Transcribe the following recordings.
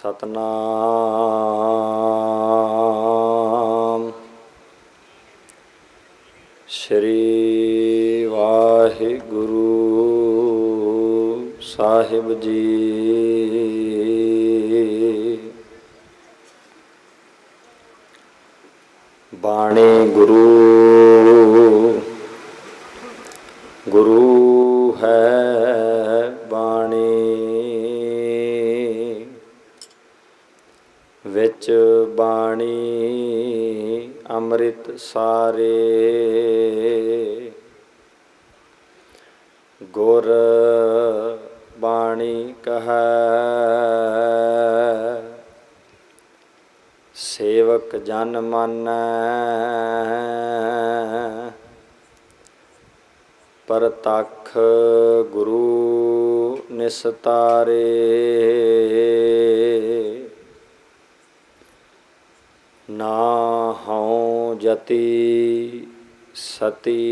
सतनाम श्री वाहिगुरु साहिब जी। बाणी गुरु गुरु है बाणी, विच बाणी अमृत सारे। गुर बाणी कहे सेवक जन मानै, परतख गुरु निस्तारे। ना हऊँ जति सती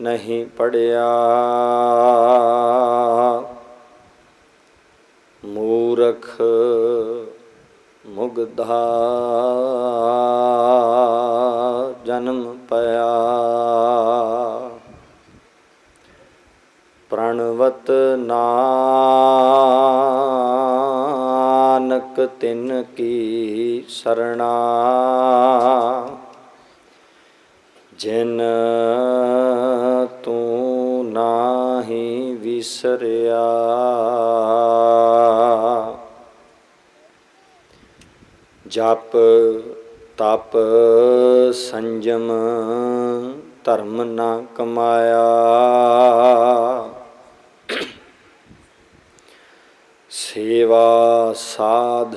नहीं पढ़िया, मूरख मुग्धा जन्म पया। प्रणवत नानक तिन की शरणा, जिन तू नाही विसरिया। जप तप संयम धर्म न कमाया, सेवा साध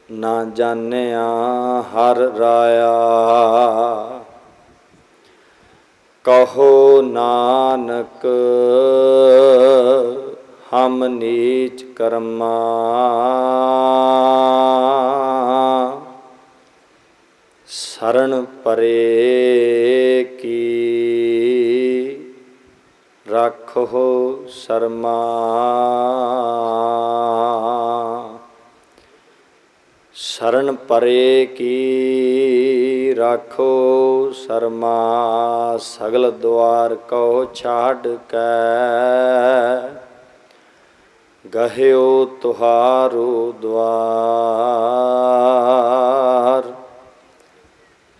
ना जानिया हर राया। कहो नानक हम नीच कर्मा, शरण परे की राखो शर्मा। शरण परे की राखो शर्मा, सगल द्वार को छाड़ कै, गह्यो तुहारो द्वार।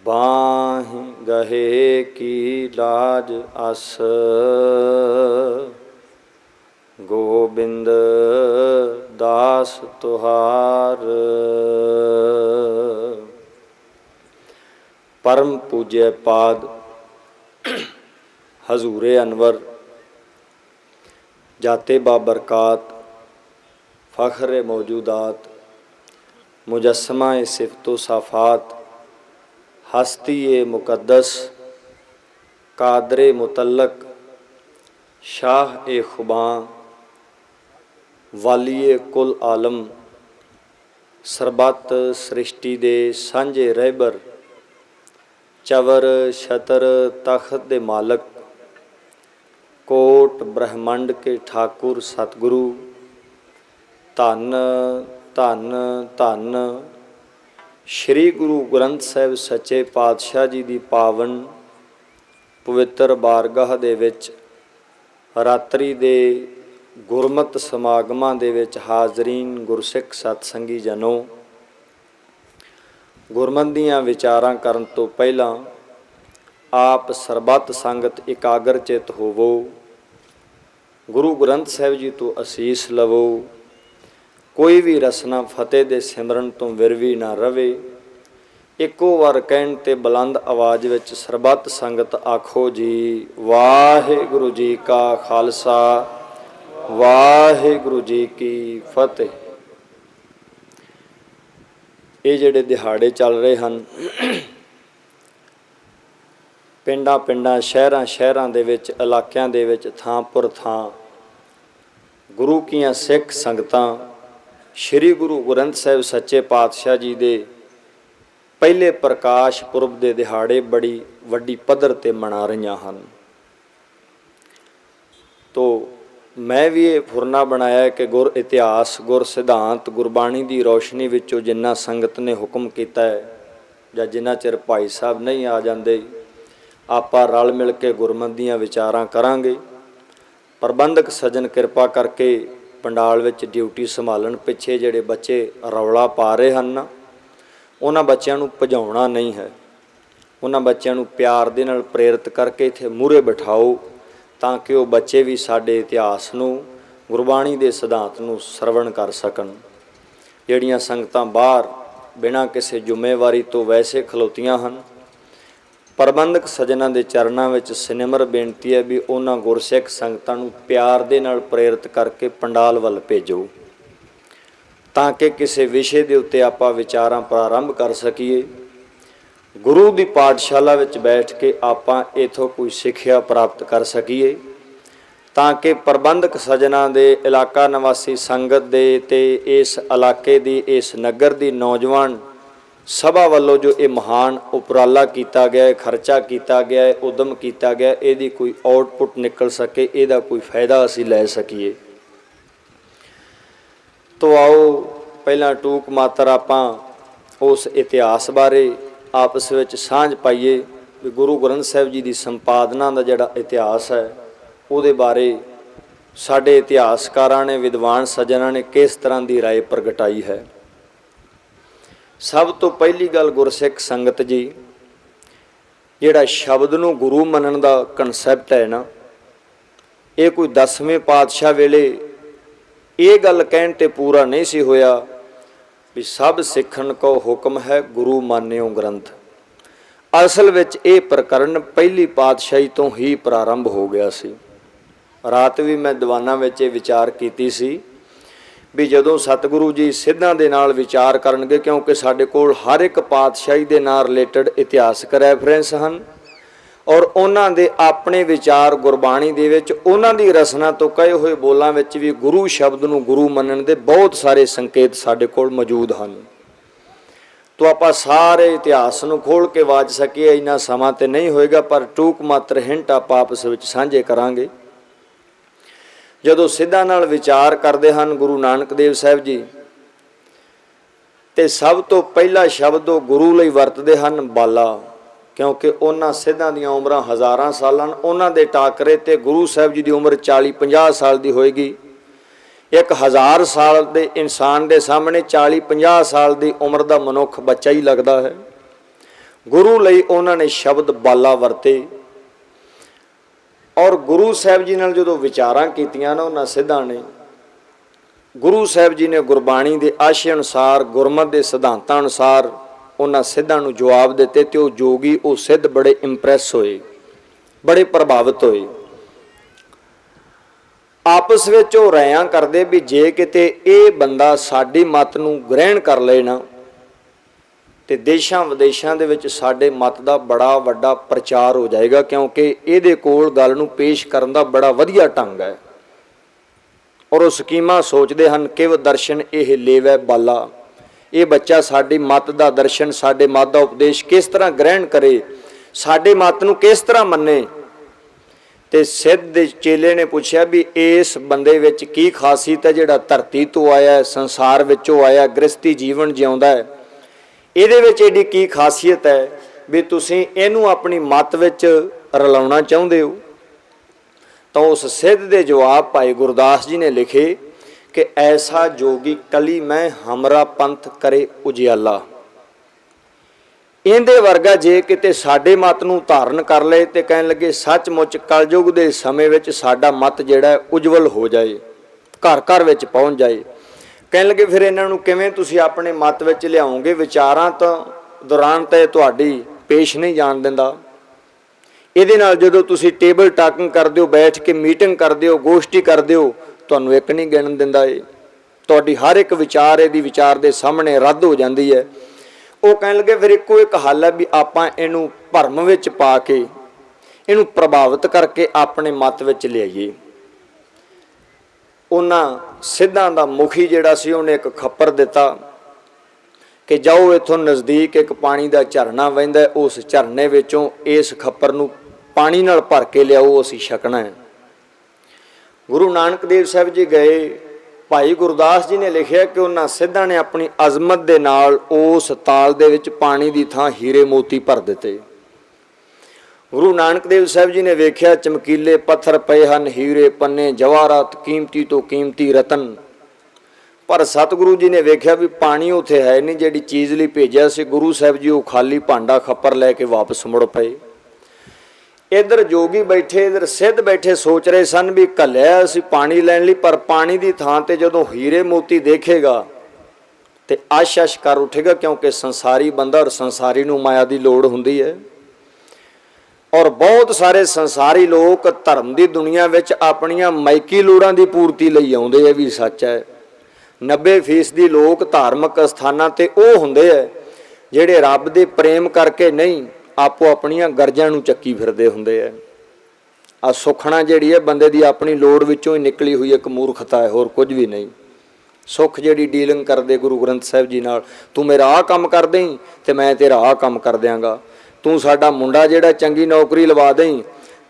बाँहि गहे की लाज अस, गोबिंद दास तुहार। परम पूज्य पाद हजूरे अनवर जाते बाबरकात फ़ख्र मौजूदात मुजस्समा सिफ़तो साफ़ात हस्ती मुक़द्दस कादरे मुतल्लक शाह ए खुबां वालिए कुल आलम सरबत सृष्टि दे सांझे रहबर चवर छतर तख्त दे मालक कोट ब्रह्मंड के ठाकुर सतगुरु धन धन धन श्री गुरु ग्रंथ साहिब सच्चे पातशाह जी की पावन पवित्र बारगाह दे विच रात्रि दे गुरमत समागमां दे विच हाज़रीन गुरसिख सतसंगी जनों, गुरमत दीआं विचारां करन तो पहलां आप सरबत संगत इकागर चित होवो, गुरु ग्रंथ साहिब जी तो असीस लवो। कोई भी रसना फतेह दे सिमरन तो विरवी ना रवे। इको वार कहण ते बुलंद आवाज़ विच सरबत संगत आखो जी वाहिगुरु जी का खालसा वाहिगुरु जी की फतेह। ये जिहड़े दिहाड़े चल रहे हैं पिंडां पिंडां शहरां शहरां दे विच इलाकिਆਂ दे विच थां पुर थां गुरु कीआं सिख संगतां श्री गुरु ग्रंथ साहिब सच्चे पातशाह जी दे पहले प्रकाश पुरब दे दिहाड़े बड़ी वड्डी पद्धर ते मना रहीआं हन। तो मैं भी ये फुरना बनाया कि गुर इतिहास गुर सिद्धांत गुरबाणी की रोशनी विचों जिन्ना संगत ने हुक्म किया है या जिन्ना चिर भाई साहब नहीं आ जाते आपां रल मिल के गुरमत दीयां विचारां करांगे। प्रबंधक सज्जन किरपा करके पंडाल विच ड्यूटी संभालन। पिछे जिहड़े बच्चे रौला पा रहे हैं ना उन्हां बच्चों नूं भजाउणा नहीं है, उन्हां बच्चों नूं प्यार दे नाल प्रेरित करके इत्थे मूहरे बिठाओ तां कि वो बच्चे भी साडे इतिहास नूं गुरबाणी दे सिद्धांत नूं सरवण कर सकन। जिहड़ियां संगतां बाहर बिना किसी जिम्मेवारी तो वैसे खलोतियां हन, प्रबंधक सज्जनां दे चरनां विच सिनिमर बेनती है भी उन्हां गुरसिख संगतां नूं प्यार दे नाल प्रेरित करके पंडाल वल भेजो तां कि किसी विषय दे उत्ते आपां विचारां प्रारंभ कर सकीए। गुरु की पाठशाला विच बैठ के आपां इथों कोई सिक्ख्या प्राप्त कर सकीए ताकि प्रबंधक सज्जनां दे इलाका निवासी संगत दे ते इस इलाके दी इस नगर दी नौजवान सभा वालों जो ये महान उपराला किया गया, खर्चा किया गया, उद्यम किया गया, यदी कोई आउटपुट निकल सके, यदा कोई फायदा असी लै सकीए। तो आओ पहला टूक मात्र आपां उस इतिहास बारे आपस में सांझ पाइए भी गुरु ग्रंथ साहिब जी की संपादना का जिहड़ा इतिहास है उहदे बारे साडे इतिहासकारां ने विद्वान सज्जनां ने किस तरह की राय प्रगटाई है। सब तो पहली गल गुरसिख संगत जी जिहड़ा शब्द नूं गुरु मनण दा कंसैप्ट है ना, ये कोई 10वें पातशाह वेले ये गल कहण ते पूरा नहीं सी होया भी सब सिखण को हुक्म है गुरु मान्यो ग्रंथ। असल विच ये प्रकरण पहली पातशाही तो ही प्रारंभ हो गया सी। रात भी मैं दीवाना विच ये विचार कीती सी भी जदों सतगुरु जी सिद्धां दे नाल विचार करनगे, क्योंकि साडे कोल हर एक पातशाही दे नाल रिलेटेड इतिहासक रैफरेंस हन और उन्हां दे अपने विचार गुरबाणी दे विच उन्हां दी रसना तो कहे हुए बोलां विच भी गुरु शब्द नूं गुरु मनण दे बहुत सारे संकेत साडे कोल मौजूद हन। तो आपां सारे इतिहास नूं खोल के वाच सकीए इन्ना समा ते नहीं होएगा, पर टूक मात्र हिंट आपां आपस विच साझे करांगे। जदों सिद्धां नाल विचार करदे हन गुरु नानक देव साहिब जी ते सब तो पहला शब्द वो गुरु लई वरतदे हन बाला, क्योंकि उन्हां सिद्धां दीयां उमरां हज़ारां साल हन। उन्हां दे टाकरे ते गुरु साहिब जी की उम्र 40-50 साल की होएगी। एक 1000 साल के इंसान के सामने 40-50 साल की उम्र का मनुख बच्चा ही लगता है। गुरु लई उन्होंने शब्द बाला वरते और गुरु साहिब जी नाल जो विचारां कीतियां ना उन्हां सिद्धां ने, गुरु साहिब जी ने गुरबाणी के आशे अनुसार गुरमत के सिद्धांतां अनुसार उन्हां सिद्धां नूं जवाब दिते ते वो जोगी वो सिद्ध बड़े इंप्रैस होए, बड़े प्रभावित होए। आपस में वो रायां करदे भी जे किते ये बंदा साडी मत नूं ग्रहण कर ले ना ते देशां विदेशां दे विच साडे मत दा बड़ा वड्डा प्रचार हो जाएगा, क्योंकि इहदे कोल गल नूं पेश करन दा बड़ा वधिया ढंग है और वो स्कीमां सोचदे हन कि वो दर्शन ये लेवै बाला, ये बच्चा साडी मत दा दर्शन साडे मत दा उपदेश किस तरह ग्रहण करे, साडे मत नूं किस तरह मन्ने। ते सिद्ध चेले ने पूछा भी इस बंदे विच की खासियत है जिहड़ा धरती तो आया है, संसार विचों आया, गृहस्थी जीवन जिउंदा है, इहदे विच एडी की खासियत है भी तुसीं इहनूं अपनी मत विच रलाउणा चाहुंदे हो। तो उस सिद्ध दे जवाब भाई गुरदास जी ने लिखे कि ऐसा जोगी कली मैं हमरा पंथ करे उजियाला। इहदे वर्गा जे किते साडे मत नूं धारण कर ले ते कहण लगे सचमुच कलयुग दे समय विच साडा मत जिहड़ा उज्जवल हो जाए, घर घर विच पहुँच जाए। कहण लगे फिर इन्हां नूं किवें तुसीं अपने मत विच लिआओगे, विचारां तो दौरान ते तुहाडी पेश नहीं जाण दिंदा। इहदे नाल जदों तुसीं टेबल टाकिंग करदे हो, बैठ के मीटिंग करदे हो, गोष्ठी करदे हो, तुहानूं एक नहीं गिणन दिंदा। तुहाडी हर एक विचार इहदी विचार दे सामने रद्द हो जांदी है। वो कहण लगे फिर इक्को एक हल है भी आपां इहनूं भरम विच पा के इहनूं प्रभावित करके अपने मत विच लिआईए। उन्हां सिद्धां दा मुखी जिहड़ा सी उहने एक खप्पर दिता कि जाओ इत्थों नज़दीक एक पानी का झरना वहिंदा है, उस झरने विचों इस खप्पर नूं पानी नाल भर के लिआओ, असीं छकना है। ਗੁਰੂ ਨਾਨਕ ਦੇਵ ਸਾਹਿਬ ਜੀ ਗਏ। ਭਾਈ ਗੁਰਦਾਸ ਜੀ ਨੇ ਲਿਖਿਆ ਕਿ ਉਹਨਾਂ ਸਿੱਧਾਂ ਨੇ ਆਪਣੀ ਅਜ਼ਮਤ ਦੇ ਨਾਲ ਉਸ ਤਾਲ ਦੇ ਵਿੱਚ ਪਾਣੀ ਦੀ ਥਾਂ ਹੀਰੇ ਮੋਤੀ ਭਰ ਦਿੱਤੇ। ਗੁਰੂ ਨਾਨਕ ਦੇਵ ਸਾਹਿਬ ਜੀ ਨੇ ਵੇਖਿਆ ਚਮਕੀਲੇ ਪੱਥਰ ਪਏ ਹਨ, ਹੀਰੇ ਪੰਨੇ ਜਵਾਹਰਾਤ, ਕੀਮਤੀ ਤੋਂ ਕੀਮਤੀ ਰਤਨ। ਪਰ ਸਤਿਗੁਰੂ ਜੀ ਨੇ ਵੇਖਿਆ ਵੀ ਪਾਣੀ ਉੱਥੇ ਹੈ ਨਹੀਂ, ਜਿਹੜੀ ਚੀਜ਼ ਲਈ ਭੇਜਿਆ ਸੀ ਗੁਰੂ ਸਾਹਿਬ ਜੀ ਉਹ ਖਾਲੀ ਭਾਂਡਾ ਖੱਪਰ ਲੈ ਕੇ ਵਾਪਸ ਮੁੜ ਪਏ। ਇੱਧਰ ਜੋਗੀ ਬੈਠੇ, ਇੱਧਰ ਸਿੱਧ ਬੈਠੇ, ਸੋਚ ਰਹੇ ਸਨ ਵੀ ਘੱਲਿਆ ਅਸੀਂ ਪਾਣੀ ਲੈਣ ਲਈ, ਪਰ ਪਾਣੀ ਦੀ ਥਾਂ ਤੇ ਜਦੋਂ ਹੀਰੇ ਮੋਤੀ ਦੇਖੇਗਾ ਤੇ ਆਸ਼ ਕਰ ਉੱਠੇਗਾ, ਕਿਉਂਕਿ ਸੰਸਾਰੀ ਬੰਦਾ ਔਰ ਸੰਸਾਰੀ ਨੂੰ ਮਾਇਆ ਦੀ ਲੋੜ ਹੁੰਦੀ ਹੈ। ਔਰ ਬਹੁਤ ਸਾਰੇ ਸੰਸਾਰੀ ਲੋਕ ਧਰਮ ਦੀ ਦੁਨੀਆ ਵਿੱਚ ਆਪਣੀਆਂ ਮਾਇਕੀ ਲੋੜਾਂ ਦੀ ਪੂਰਤੀ ਲਈ ਆਉਂਦੇ, ਇਹ ਵੀ ਸੱਚ ਹੈ। 90% ਲੋਕ ਧਾਰਮਿਕ ਸਥਾਨਾਂ ਤੇ ਉਹ ਹੁੰਦੇ ਹੈ ਜਿਹੜੇ ਰੱਬ ਦੇ ਪ੍ਰੇਮ ਕਰਕੇ ਨਹੀਂ, ਆਪੋ ਆਪਣੀਆਂ ਗਰਜਾਂ ਨੂੰ ਚੱਕੀ ਫਿਰਦੇ ਹੁੰਦੇ ਹੈ। ਆ ਸੁਖਣਾ ਜਿਹੜੀ ਹੈ ਬੰਦੇ ਦੀ ਆਪਣੀ ਲੋੜ ਵਿੱਚੋਂ ਹੀ ਨਿਕਲੀ ਹੋਈ ਇੱਕ ਮੂਰਖਤਾ ਹੈ, ਹੋਰ ਕੁਝ ਵੀ ਨਹੀਂ। ਸੁਖ ਜਿਹੜੀ ਡੀਲਿੰਗ ਕਰਦੇ ਗੁਰੂ ਗ੍ਰੰਥ ਸਾਹਿਬ ਜੀ ਨਾਲ, ਤੂੰ ਮੇਰਾ ਆਹ ਕੰਮ ਕਰ ਦੇਈਂ ਤੇ ਮੈਂ ਤੇਰਾ ਆਹ ਕੰਮ ਕਰ ਦਿਆਂਗਾ, ਤੂੰ ਸਾਡਾ ਮੁੰਡਾ ਜਿਹੜਾ ਚੰਗੀ ਨੌਕਰੀ ਲਵਾ ਦੇਈਂ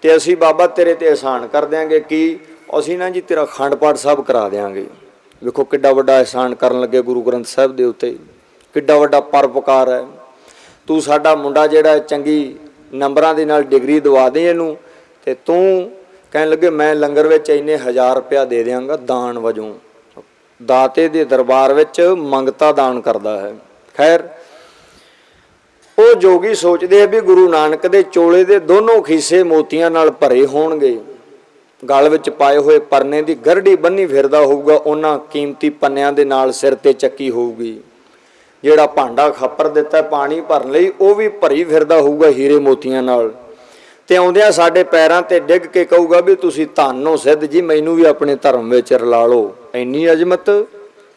ਤੇ ਅਸੀਂ ਬਾਬਾ ਤੇਰੇ ਤੇ ਅਹਿਸਾਨ ਕਰ ਦਿਆਂਗੇ, ਕੀ ਅਸੀਂ ਨਾ ਜੀ ਤੇਰਾ ਅਖੰਡ ਪਾਠ ਸਾਹਿਬ ਕਰਾ ਦਿਆਂਗੇ। ਵੇਖੋ ਕਿੱਡਾ ਵੱਡਾ ਅਹਿਸਾਨ ਕਰਨ ਲੱਗੇ ਗੁਰੂ ਗ੍ਰੰਥ ਸਾਹਿਬ ਦੇ ਉੱਤੇ, ਕਿੱਡਾ ਵੱਡਾ ਪਰਉਪਕਾਰ ਹੈ। ਤੂੰ ਸਾਡਾ ਮੁੰਡਾ ਜਿਹੜਾ ਚੰਗੀ ਨੰਬਰਾਂ ਦੇ ਨਾਲ ਡਿਗਰੀ ਦਵਾ ਦੇ ਇਹਨੂੰ, ਤੇ ਤੂੰ ਕਹਿਣ ਲੱਗੇ ਮੈਂ ਲੰਗਰ ਵਿੱਚ ਇੰਨੇ 1000 ਰੁਪਇਆ ਦੇ ਦਿਆਂਗਾ ਦਾਨ ਵਜੋਂ। ਦਾਤੇ ਦੇ ਦਰਬਾਰ ਵਿੱਚ ਮੰਗਤਾ ਦਾਨ ਕਰਦਾ ਹੈ। ਖੈਰ ਉਹ ਜੋਗੀ ਸੋਚਦੇ ਆ ਵੀ ਗੁਰੂ ਨਾਨਕ ਦੇ ਚੋਲੇ ਦੇ ਦੋਨੋਂ ਖੀਸੇ ਮੋਤੀਆਂ ਨਾਲ ਭਰੇ ਹੋਣਗੇ, ਗਲ ਵਿੱਚ ਪਾਏ ਹੋਏ ਪਰਨੇ ਦੀ ਗਰੜੀ ਬੰਨੀ ਫਿਰਦਾ ਹੋਊਗਾ, ਉਹਨਾਂ ਕੀਮਤੀ ਪੰਨਿਆਂ ਦੇ ਨਾਲ ਸਿਰ ਤੇ ਚੱਕੀ ਹੋਊਗੀ, ਜਿਹੜਾ ਭਾਂਡਾ ਖਾਪਰ ਦਿੱਤਾ ਪਾਣੀ ਭਰਨ ਲਈ ਉਹ ਵੀ ਭਰੀ ਫਿਰਦਾ ਹੋਊਗਾ ਹੀਰੇ ਮੋਤੀਆਂ ਨਾਲ। ਤੇ ਆਉਂਦਿਆਂ ਸਾਡੇ ਪੈਰਾਂ ਤੇ ਡਿੱਗ ਕੇ ਕਹੂਗਾ ਵੀ ਤੁਸੀਂ ਧੰਨ ਹੋ ਸਿੱਧ ਜੀ, ਮੈਨੂੰ ਵੀ ਆਪਣੇ ਧਰਮ ਵਿੱਚ ਰਲਾ ਲਓ। ਇੰਨੀ ਅਜ਼ਮਤ,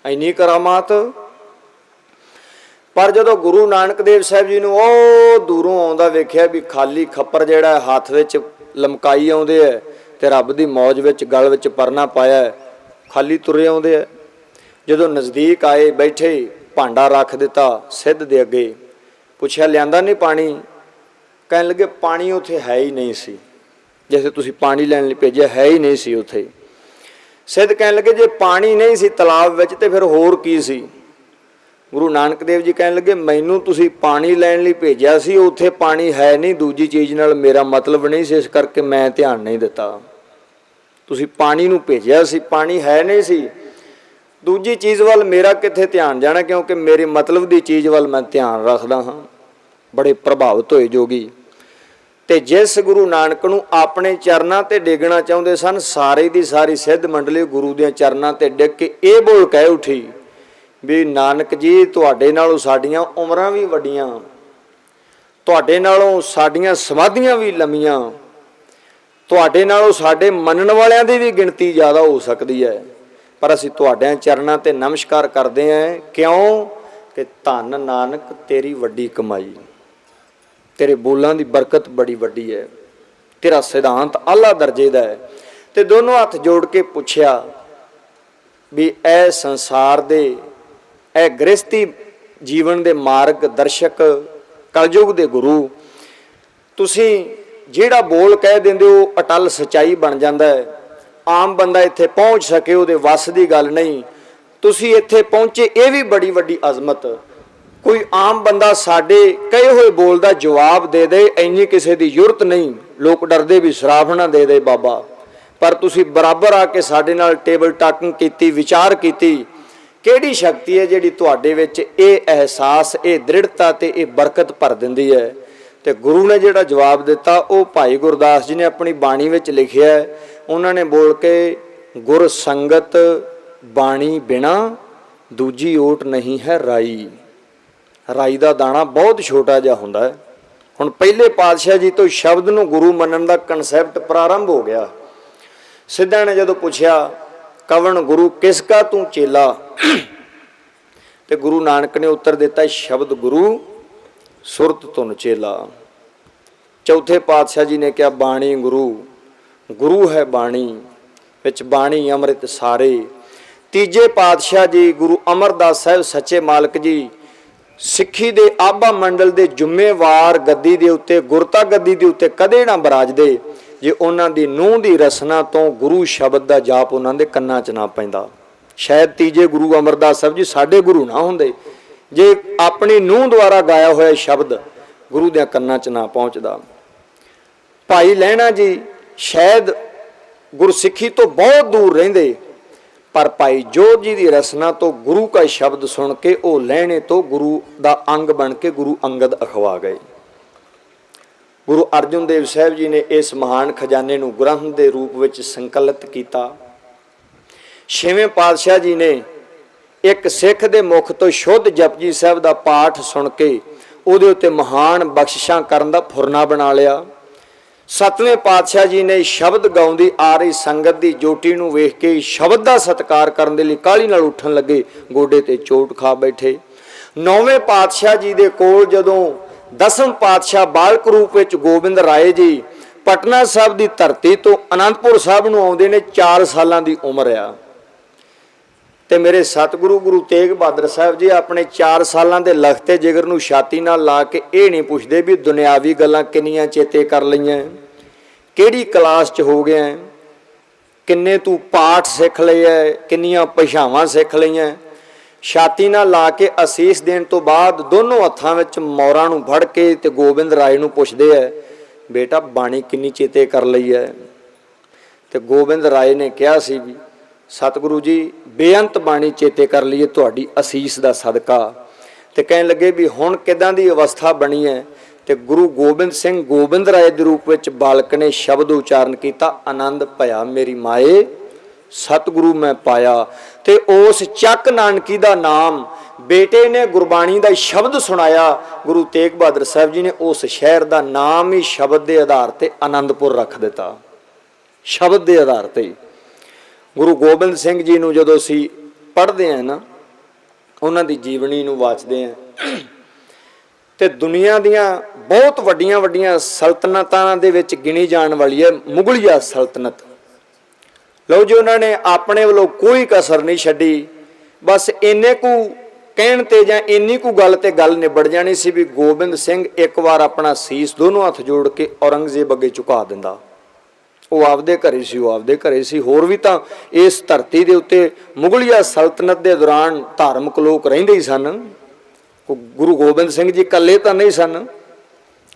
ਇੰਨੀ ਕਰਾਮਾਤ। ਪਰ ਜਦੋਂ ਗੁਰੂ ਨਾਨਕ ਦੇਵ ਸਾਹਿਬ ਜੀ ਨੂੰ ਉਹ ਦੂਰੋਂ ਆਉਂਦਾ ਵੇਖਿਆ ਵੀ ਖਾਲੀ ਖੱਪਰ ਜਿਹੜਾ ਹੱਥ ਵਿੱਚ ਲਮਕਾਈ ਆਉਂਦੇ ਹੈ ਤੇ ਰੱਬ ਦੀ ਮੌਜ ਵਿੱਚ ਗਲ ਵਿੱਚ ਪਰਨਾ ਪਾਇਆ, ਖਾਲੀ ਤੁਰੇ ਆਉਂਦੇ ਹੈ। ਜਦੋਂ ਨਜ਼ਦੀਕ ਆਏ, ਬੈਠੇ, ਭਾਂਡਾ ਰੱਖ ਦਿੱਤਾ ਸਿੱਧ ਦੇ ਅੱਗੇ, ਪੁੱਛਿਆ ਲਿਆਂਦਾ ਨਹੀਂ ਪਾਣੀ? ਕਹਿਣ ਲੱਗੇ ਪਾਣੀ ਉੱਥੇ ਹੈ ਹੀ ਨਹੀਂ ਸੀ, ਜਿੱਥੇ ਤੁਸੀਂ ਪਾਣੀ ਲੈਣ ਲਈ ਭੇਜਿਆ ਹੈ ਹੀ ਨਹੀਂ ਸੀ ਉੱਥੇ। ਸਿੱਧ ਕਹਿਣ ਲੱਗੇ ਜੇ ਪਾਣੀ ਨਹੀਂ ਸੀ ਤਲਾਬ ਵਿੱਚ ਤੇ ਫਿਰ ਹੋਰ ਕੀ ਸੀ? ਗੁਰੂ ਨਾਨਕ ਦੇਵ ਜੀ ਕਹਿਣ ਲੱਗੇ ਮੈਨੂੰ ਤੁਸੀਂ ਪਾਣੀ ਲੈਣ ਲਈ ਭੇਜਿਆ ਸੀ, ਉੱਥੇ ਪਾਣੀ ਹੈ ਨਹੀਂ, ਦੂਜੀ ਚੀਜ਼ ਨਾਲ ਮੇਰਾ ਮਤਲਬ ਨਹੀਂ ਸੀ, ਇਸ ਕਰਕੇ ਮੈਂ ਧਿਆਨ ਨਹੀਂ ਦਿੱਤਾ। ਤੁਸੀਂ ਪਾਣੀ ਨੂੰ ਭੇਜਿਆ ਸੀ, ਪਾਣੀ ਹੈ ਨਹੀਂ ਸੀ, ਦੂਜੀ ਚੀਜ਼ ਵੱਲ ਮੇਰਾ ਕਿੱਥੇ ਧਿਆਨ ਜਾਣਾ, ਕਿਉਂਕਿ ਮੇਰੇ ਮਤਲਬ ਦੀ ਚੀਜ਼ ਵੱਲ ਮੈਂ ਧਿਆਨ ਰੱਖਦਾ ਹਾਂ। ਬੜੇ ਪ੍ਰਭਾਵਿਤ ਹੋਏ ਜੋਗੀ। ਤੇ ਜਿਸ ਗੁਰੂ ਨਾਨਕ ਨੂੰ ਆਪਣੇ ਚਰਨਾਂ ਤੇ ਡਿੱਗਣਾ ਚਾਹੁੰਦੇ ਸਨ, ਸਾਰੇ ਦੀ ਸਾਰੀ ਸਿੱਧ ਮੰਡਲੀ ਗੁਰੂ ਦੇ ਚਰਨਾਂ ਤੇ ਡਿੱਗ ਕੇ ਇਹ ਬੋਲ ਕਹਿ ਉਠੀ ਵੀ ਨਾਨਕ ਜੀ ਤੁਹਾਡੇ ਨਾਲੋਂ ਸਾਡੀਆਂ ਉਮਰਾਂ ਵੀ ਵੱਡੀਆਂ, ਤੁਹਾਡੇ ਨਾਲੋਂ ਸਾਡੀਆਂ ਸਮਾਧੀਆਂ ਵੀ ਲੰਮੀਆਂ, ਤੁਹਾਡੇ ਨਾਲੋਂ ਸਾਡੇ ਮੰਨਣ ਵਾਲਿਆਂ ਦੀ ਵੀ ਗਿਣਤੀ ਜ਼ਿਆਦਾ ਹੋ ਸਕਦੀ ਹੈ, ਪਰ ਅਸੀਂ ਤੁਹਾਡਿਆਂ ਚਰਨਾਂ ਤੇ ਨਮਸਕਾਰ ਕਰਦੇ ਹਾਂ। ਕਿਉਂ? ਕਿ ਧੰਨ ਨਾਨਕ ਤੇਰੀ ਵੱਡੀ ਕਮਾਈ, ਤੇਰੇ ਬੋਲਾਂ ਦੀ ਬਰਕਤ ਬੜੀ ਵੱਡੀ ਹੈ, ਤੇਰਾ ਸਿਧਾਂਤ ਆਲਾ ਦਰਜੇ ਦਾ ਹੈ। ਤੇ ਦੋਨੋਂ ਹੱਥ ਜੋੜ ਕੇ ਪੁੱਛਿਆ ਵੀ ਇਹ ਸੰਸਾਰ ਦੇ, ਇਹ ਗ੍ਰਸਤੀ ਜੀਵਨ ਦੇ ਮਾਰਗ ਦਰਸ਼ਕ, ਕਲਯੁਗ ਦੇ ਗੁਰੂ, ਤੁਸੀਂ ਜਿਹੜਾ ਬੋਲ ਕਹਿ ਦਿੰਦੇ ਹੋ ਅਟਲ ਸੱਚਾਈ ਬਣ ਜਾਂਦਾ ਹੈ। ਆਮ ਬੰਦਾ ਇੱਥੇ ਪਹੁੰਚ ਸਕੇ ਉਹਦੇ ਵੱਸ ਦੀ ਗੱਲ ਨਹੀਂ, ਤੁਸੀਂ ਇੱਥੇ ਪਹੁੰਚੇ ਇਹ ਵੀ ਬੜੀ ਵੱਡੀ ਅਜ਼ਮਤ। ਕੋਈ ਆਮ ਬੰਦਾ ਸਾਡੇ ਕਹੇ ਹੋਏ ਬੋਲ ਦਾ ਜਵਾਬ ਦੇ ਦੇ ਇੰਨੀ ਕਿਸੇ ਦੀ ਜ਼ਰੂਰਤ ਨਹੀਂ, ਲੋਕ ਡਰਦੇ ਵੀ ਸ਼ਰਾਫ ਨਾ ਦੇ ਦੇ ਬਾਬਾ, ਪਰ ਤੁਸੀਂ ਬਰਾਬਰ ਆ ਕੇ ਸਾਡੇ ਨਾਲ ਟੇਬਲ ਟਾਕਿੰਗ ਕੀਤੀ, ਵਿਚਾਰ ਕੀਤੀ। ਕਿਹੜੀ ਸ਼ਕਤੀ ਹੈ ਜਿਹੜੀ ਤੁਹਾਡੇ ਵਿੱਚ ਇਹ ਅਹਿਸਾਸ, ਇਹ ਦ੍ਰਿੜਤਾ ਤੇ ਇਹ ਬਰਕਤ ਭਰ ਦਿੰਦੀ ਹੈ? ਤੇ ਗੁਰੂ ਨੇ ਜਿਹੜਾ ਜਵਾਬ ਦਿੱਤਾ ਉਹ ਭਾਈ ਗੁਰਦਾਸ ਜੀ ਨੇ ਆਪਣੀ ਬਾਣੀ ਵਿੱਚ ਲਿਖਿਆ। ਉਹਨਾਂ ਨੇ ਬੋਲ ਕੇ ਗੁਰ ਸੰਗਤ ਬਾਣੀ ਬਿਨਾ ਦੂਜੀ ਓਟ ਨਹੀਂ ਹੈ ਰਾਈ। ਰਾਈ ਦਾ ਦਾਣਾ ਬਹੁਤ ਛੋਟਾ ਜਿਹਾ ਹੁੰਦਾ ਹੈ। ਹੁਣ ਪਹਿਲੇ ਪਾਤਸ਼ਾਹ ਜੀ ਤੋਂ ਸ਼ਬਦ ਨੂੰ ਗੁਰੂ ਮੰਨਣ ਦਾ ਕਨਸੈਪਟ ਪ੍ਰਾਰੰਭ ਹੋ ਗਿਆ। ਸਿੱਧਾਂ ਨੇ ਜਦੋਂ ਪੁੱਛਿਆ ਕਵਣ ਗੁਰੂ ਕਿਸ ਕਾ ਤੂੰ ਚੇਲਾ, ਤੇ ਗੁਰੂ ਨਾਨਕ ਨੇ ਉੱਤਰ ਦਿੱਤਾ ਸ਼ਬਦ ਗੁਰੂ ਸੁਰਤ ਤੁਨ ਚੇਲਾ। ਚੌਥੇ ਪਾਤਸ਼ਾਹ ਜੀ ਨੇ ਕਿਹਾ ਬਾਣੀ ਗੁਰੂ, ਗੁਰੂ ਹੈ ਬਾਣੀ, ਵਿੱਚ ਬਾਣੀ ਅੰਮ੍ਰਿਤ ਸਾਰੇ। ਤੀਜੇ ਪਾਤਸ਼ਾਹ ਜੀ ਗੁਰੂ ਅਮਰਦਾਸ ਸਾਹਿਬ ਸੱਚੇ ਮਾਲਕ ਜੀ ਸਿੱਖੀ ਦੇ ਆਭਾ ਮੰਡਲ ਦੇ ਜ਼ਿੰਮੇਵਾਰ ਗੱਦੀ ਦੇ ਉੱਤੇ, ਗੁਰਤਾ ਗੱਦੀ ਦੇ ਉੱਤੇ ਕਦੇ ਨਾ ਬਰਾਜਦੇ। ਜੇ ਉਹਨਾਂ ਦੀ ਨੂੰਹ ਦੀ ਰਸਨਾ ਤੋਂ ਗੁਰੂ ਸ਼ਬਦ ਦਾ ਜਾਪ ਉਹਨਾਂ ਦੇ ਕੰਨਾਂ 'ਚ ਨਾ ਪੈਂਦਾ। ਸ਼ਾਇਦ ਤੀਜੇ ਗੁਰੂ ਅਮਰਦਾਸ ਸਾਹਿਬ ਜੀ ਸਾਡੇ ਗੁਰੂ ਨਾ ਹੁੰਦੇ ਜੇ ਆਪਣੀ ਨੂੰਹ ਦੁਆਰਾ ਗਾਇਆ ਹੋਇਆ ਸ਼ਬਦ ਗੁਰੂ ਦੇ ਕੰਨਾਂ 'ਚ ਨਾ ਪਹੁੰਚਦਾ। ਭਾਈ ਲਹਿਣਾ ਜੀ ਸ਼ਾਇਦ ਗੁਰਸਿੱਖੀ ਤੋਂ ਬਹੁਤ ਦੂਰ ਰਹਿੰਦੇ, ਪਰ ਭਾਈ ਜੋਧ ਜੀ ਦੀ ਰਸਨਾ ਤੋਂ ਗੁਰੂ ਕਾ ਸ਼ਬਦ ਸੁਣ ਕੇ ਉਹ ਲਹਿਣੇ ਤੋਂ ਗੁਰੂ ਦਾ ਅੰਗ ਬਣ ਕੇ ਗੁਰੂ ਅੰਗਦ ਅਖਵਾ ਗਏ। ਗੁਰੂ ਅਰਜਨ ਦੇਵ ਸਾਹਿਬ ਜੀ ਨੇ ਇਸ ਮਹਾਨ ਖਜ਼ਾਨੇ ਨੂੰ ਗ੍ਰੰਥ ਦੇ ਰੂਪ ਵਿੱਚ ਸੰਕਲਿਤ ਕੀਤਾ। ਛੇਵੇਂ ਪਾਤਸ਼ਾਹ ਜੀ ਨੇ ਇੱਕ ਸਿੱਖ ਦੇ ਮੁਖ ਤੋਂ ਸ਼ੁੱਧ ਜਪਜੀ ਸਾਹਿਬ ਦਾ ਪਾਠ ਸੁਣ ਕੇ ਉਹਦੇ ਉੱਤੇ ਮਹਾਨ ਬਖਸ਼ਿਸ਼ਾਂ ਕਰਨ ਦਾ ਫੁਰਨਾ ਬਣਾ ਲਿਆ। ਸੱਤਵੇਂ ਪਾਤਸ਼ਾਹ ਜੀ ਨੇ ਸ਼ਬਦ ਗਾਉਂਦੀ ਆ ਰਹੀ ਸੰਗਤ ਦੀ ਜੋਟੀ ਨੂੰ ਵੇਖ ਕੇ ਸ਼ਬਦ ਦਾ ਸਤਿਕਾਰ ਕਰਨ ਦੇ ਲਈ ਕਾਹਲੀ ਨਾਲ ਉੱਠਣ ਲੱਗੇ, ਗੋਡੇ ਤੇ ਚੋਟ ਖਾ ਬੈਠੇ। ਨੌਵੇਂ ਪਾਤਸ਼ਾਹ ਜੀ ਦੇ ਕੋਲ ਜਦੋਂ ਦਸਮ ਪਾਤਸ਼ਾਹ ਬਾਲਕ ਰੂਪ ਵਿੱਚ ਗੋਬਿੰਦ ਰਾਏ ਜੀ ਪਟਨਾ ਸਾਹਿਬ ਦੀ ਧਰਤੀ ਤੋਂ ਅਨੰਦਪੁਰ ਸਾਹਿਬ ਨੂੰ ਆਉਂਦੇ ਨੇ, 4 ਸਾਲਾਂ ਦੀ ਉਮਰ ਆ, ਤੇ ਮੇਰੇ ਸਤਿਗੁਰੂ ਗੁਰੂ ਤੇਗ ਬਹਾਦਰ ਸਾਹਿਬ ਜੀ ਆਪਣੇ 4 ਸਾਲਾਂ ਦੇ ਲਖਤੇ ਜਿਗਰ ਨੂੰ ਛਾਤੀ ਨਾਲ ਲਾ ਕੇ ਇਹ ਨਹੀਂ ਪੁੱਛਦੇ ਵੀ ਦੁਨਿਆਵੀ ਗੱਲਾਂ ਕਿੰਨੀਆਂ ਚੇਤੇ ਕਰ ਲਈਆਂ, ਕਿਹੜੀ ਕਲਾਸ 'ਚ ਹੋ ਗਿਆ, ਕਿੰਨੇ ਤੂੰ ਪਾਠ ਸਿੱਖ ਲਏ ਐ, ਕਿੰਨੀਆਂ ਭਾਸ਼ਾਵਾਂ ਸਿੱਖ ਲਈਆਂ। ਛਾਤੀ ਨਾਲ ਲਾ ਕੇ ਅਸੀਸ ਦੇਣ ਤੋਂ ਬਾਅਦ ਦੋਨੋਂ ਹੱਥਾਂ ਵਿੱਚ ਮੋਹਰਾਂ ਨੂੰ ਫੜ ਕੇ ਤੇ ਗੋਬਿੰਦ ਰਾਏ ਨੂੰ ਪੁੱਛਦੇ ਐ, ਬੇਟਾ ਬਾਣੀ ਕਿੰਨੀ ਚੇਤੇ ਕਰ ਲਈ ਐ। ਤੇ ਗੋਬਿੰਦ ਰਾਏ ਨੇ ਕਿਹਾ ਸੀ ਵੀ ਸਤਿਗੁਰੂ ਜੀ ਬੇਅੰਤ ਬਾਣੀ ਚੇਤੇ ਕਰ ਲਈਏ ਤੁਹਾਡੀ ਅਸੀਸ ਦਾ ਸਦਕਾ। ਤੇ ਕਹਿਣ ਲੱਗੇ ਵੀ ਹੁਣ ਕਿੱਦਾਂ ਦੀ ਅਵਸਥਾ ਬਣੀ ਹੈ। ਤੇ ਗੁਰੂ ਗੋਬਿੰਦ ਸਿੰਘ ਗੋਬਿੰਦ ਰਾਏ ਦੇ ਰੂਪ ਵਿੱਚ ਬਾਲਕ ਨੇ ਸ਼ਬਦ ਉਚਾਰਨ ਕੀਤਾ, ਆਨੰਦ ਭਇਆ ਮੇਰੀ ਮਾਏ ਸਤਿਗੁਰੂ ਮੈਂ ਪਾਇਆ। ਤੇ ਉਸ ਚੱਕ ਨਾਨਕੀ ਦਾ ਨਾਮ ਬੇਟੇ ਨੇ ਗੁਰਬਾਣੀ ਦਾ ਸ਼ਬਦ ਸੁਣਾਇਆ। ਗੁਰੂ ਤੇਗ ਬਹਾਦਰ ਸਾਹਿਬ ਜੀ ਨੇ ਉਸ ਸ਼ਹਿਰ ਦਾ ਨਾਮ ਹੀ ਸ਼ਬਦ ਦੇ ਆਧਾਰ ਤੇ ਆਨੰਦਪੁਰ ਰੱਖ ਦਿੱਤਾ। ਸ਼ਬਦ ਦੇ ਆਧਾਰ ਤੇ ਗੁਰੂ ਗੋਬਿੰਦ ਸਿੰਘ ਜੀ ਨੂੰ ਜਦੋਂ ਅਸੀਂ ਪੜ੍ਹਦੇ ਹਾਂ ਨਾ, ਉਹਨਾਂ ਦੀ ਜੀਵਨੀ ਨੂੰ ਵਾਚਦੇ ਹਾਂ, ਤੇ ਦੁਨੀਆ ਦੀਆਂ ਬਹੁਤ ਵੱਡੀਆਂ ਵੱਡੀਆਂ ਸਲਤਨਤਾਂ ਦੇ ਵਿੱਚ ਗਿਣੀ ਜਾਣ ਵਾਲੀ ਹੈ ਮੁਗਲਿਆ ਸਲਤਨਤ। ਲਓ ਜੀ, ਉਹਨਾਂ ਨੇ ਆਪਣੇ ਵੱਲੋਂ ਕੋਈ ਕਸਰ ਨਹੀਂ ਛੱਡੀ। ਬਸ ਇੰਨੇ ਕੁ ਕਹਿਣ ਤੇ ਜਾਂ ਇੰਨੀ ਕੁ ਗੱਲ ਤੇ ਗੱਲ ਨਿਬੜ ਜਾਣੀ ਸੀ ਵੀ ਗੋਬਿੰਦ ਸਿੰਘ ਇੱਕ ਵਾਰ ਆਪਣਾ ਸੀਸ ਦੋਨੋਂ ਹੱਥ ਜੋੜ ਕੇ ਔਰੰਗਜ਼ੇਬ ਅੱਗੇ ਝੁਕਾ ਦਿੰਦਾ। ਉਹ ਆਪਦੇ ਘਰੇ ਸੀ, ਉਹ ਆਪਦੇ ਘਰੇ ਸੀ। ਹੋਰ ਵੀ ਤਾਂ ਇਸ ਧਰਤੀ ਦੇ ਉੱਤੇ ਮੁਗਲਿਆ ਸਲਤਨਤ ਦੇ ਦੌਰਾਨ ਧਾਰਮਿਕ ਲੋਕ ਰਹਿੰਦੇ ਹੀ ਸਨ। ਗੁਰੂ ਗੋਬਿੰਦ ਸਿੰਘ ਜੀ ਇਕੱਲੇ ਤਾਂ ਨਹੀਂ ਸਨ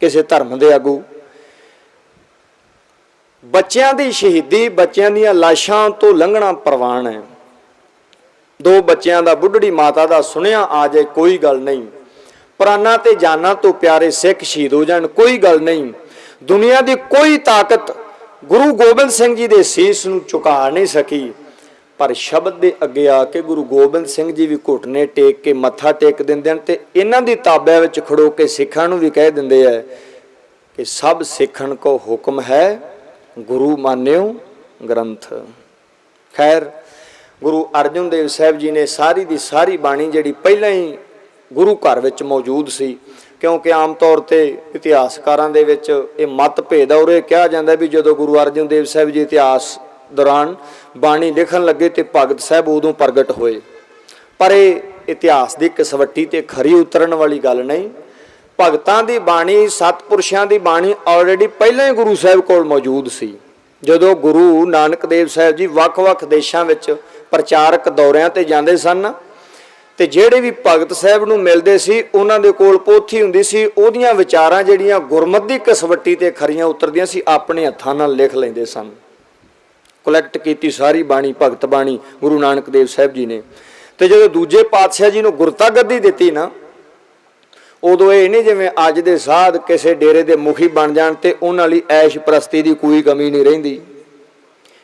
ਕਿਸੇ ਧਰਮ ਦੇ ਆਗੂ। ਬੱਚਿਆਂ ਦੀ ਸ਼ਹੀਦੀ, ਬੱਚਿਆਂ ਦੀਆਂ ਲਾਸ਼ਾਂ ਤੋਂ ਲੰਘਣਾ ਪ੍ਰਵਾਨ ਹੈ। 2 ਬੱਚਿਆਂ ਦਾ ਬੁੱਢੜੀ ਮਾਤਾ ਦਾ ਸੁਣਿਆ ਆ ਜਾਏ ਕੋਈ ਗੱਲ ਨਹੀਂ, ਪ੍ਰਾਨਾਂ ਤੇ ਜਾਨਾਂ ਤੋਂ ਪਿਆਰੇ ਸਿੱਖ ਸ਼ਹੀਦ ਹੋ ਜਾਣ ਕੋਈ ਗੱਲ ਨਹੀਂ। ਦੁਨੀਆ ਦੀ ਕੋਈ ਤਾਕਤ ਗੁਰੂ ਗੋਬਿੰਦ ਸਿੰਘ ਜੀ ਦੇ ਸੀਸ ਨੂੰ ਝੁਕਾ ਨਹੀਂ ਸਕੀ। ਪਰ ਸ਼ਬਦ ਦੇ ਅੱਗੇ ਆ ਕੇ ਗੁਰੂ ਗੋਬਿੰਦ ਸਿੰਘ ਜੀ ਵੀ ਘੁੱਟਨੇ ਟੇਕ ਕੇ ਮੱਥਾ ਟੇਕ ਦਿੰਦੇ ਹਨ ਤੇ ਇਹਨਾਂ ਦੀ ਤਾਬਿਆਂ ਵਿੱਚ ਖੜੋ ਕੇ ਸਿੱਖਾਂ ਨੂੰ ਵੀ ਕਹਿ ਦਿੰਦੇ ਆ ਕਿ ਸਭ ਸਿੱਖਣ ਕੋ ਹੁਕਮ ਹੈ, ਗੁਰੂ ਮਾਨਿਓ ਗ੍ਰੰਥ। ਖੈਰ, ਗੁਰੂ ਅਰਜਨ ਦੇਵ ਸਾਹਿਬ ਜੀ ਨੇ ਸਾਰੀ ਦੀ ਸਾਰੀ ਬਾਣੀ ਜਿਹੜੀ ਪਹਿਲਾਂ ਹੀ ਗੁਰੂ ਘਰ ਵਿੱਚ ਮੌਜੂਦ ਸੀ, ਕਿਉਂਕਿ ਆਮ ਤੌਰ ਤੇ ਇਤਿਹਾਸਕਾਰਾਂ ਦੇ ਵਿੱਚ ਇਹ ਮਤਭੇਦ ਔਰ ਇਹ ਕਿਹਾ ਜਾਂਦਾ ਵੀ ਜਦੋਂ ਗੁਰੂ ਅਰਜਨ ਦੇਵ ਸਾਹਿਬ ਜੀ ਇਤਿਹਾਸ ਦੌਰਾਨ ਬਾਣੀ ਲਿਖਣ ਲੱਗੇ ਤੇ ਭਗਤ ਸਾਹਿਬ ਉਦੋਂ ਪ੍ਰਗਟ ਹੋਏ। ਪਰ ਇਹ ਇਤਿਹਾਸ ਦੀ ਕਸਵੱਟੀ ਤੇ ਖਰੀ ਉਤਰਨ ਵਾਲੀ ਗੱਲ ਨਹੀਂ। ਭਗਤਾਂ ਦੀ ਬਾਣੀ, ਸਤਪੁਰਸ਼ਾਂ ਦੀ ਬਾਣੀ ਆਲਰੇਡੀ ਪਹਿਲਾਂ ਹੀ ਗੁਰੂ ਸਾਹਿਬ ਕੋਲ ਮੌਜੂਦ ਸੀ। ਜਦੋਂ ਗੁਰੂ ਨਾਨਕ ਦੇਵ ਸਾਹਿਬ ਜੀ ਵੱਖ-ਵੱਖ ਦੇਸ਼ਾਂ ਵਿੱਚ ਪ੍ਰਚਾਰਕ ਦੌਰਿਆਂ ਤੇ ਜਾਂਦੇ ਸਨ ਤੇ ਜਿਹੜੇ ਵੀ ਭਗਤ ਸਾਹਿਬ ਨੂੰ ਮਿਲਦੇ ਸੀ ਉਹਨਾਂ ਦੇ ਕੋਲ ਪੋਥੀ ਹੁੰਦੀ ਸੀ, ਉਹਦੀਆਂ ਵਿਚਾਰਾਂ ਜਿਹੜੀਆਂ ਗੁਰਮਤਿ ਦੀ ਕਸਵੱਟੀ ਤੇ ਖਰੀਆਂ ਉਤਰਦੀਆਂ ਸੀ ਆਪਣੇ ਹੱਥਾਂ ਨਾਲ ਲਿਖ ਲੈਂਦੇ ਸਨ। ਕਲੈਕਟ ਕੀਤੀ ਸਾਰੀ ਬਾਣੀ, ਭਗਤ ਬਾਣੀ ਗੁਰੂ ਨਾਨਕ ਦੇਵ ਸਾਹਿਬ ਜੀ ਨੇ। ਤੇ ਜਦੋਂ ਦੂਜੇ ਪਾਤਸ਼ਾਹ ਜੀ ਨੂੰ ਗੁਰਤਾ ਗੱਦੀ ਦਿੱਤੀ ਨਾ, ਉਦੋਂ ਇਹ ਨਹੀਂ ਜਿਵੇਂ ਅੱਜ ਦੇ ਸਾਧ ਕਿਸੇ ਡੇਰੇ ਦੇ ਮੁਖੀ ਬਣ ਜਾਣ ਤੇ ਉਹਨਾਂ ਲਈ ਐਸ਼ ਪ੍ਰਸਤੀ ਦੀ ਕੋਈ ਕਮੀ ਨਹੀਂ ਰਹਿੰਦੀ।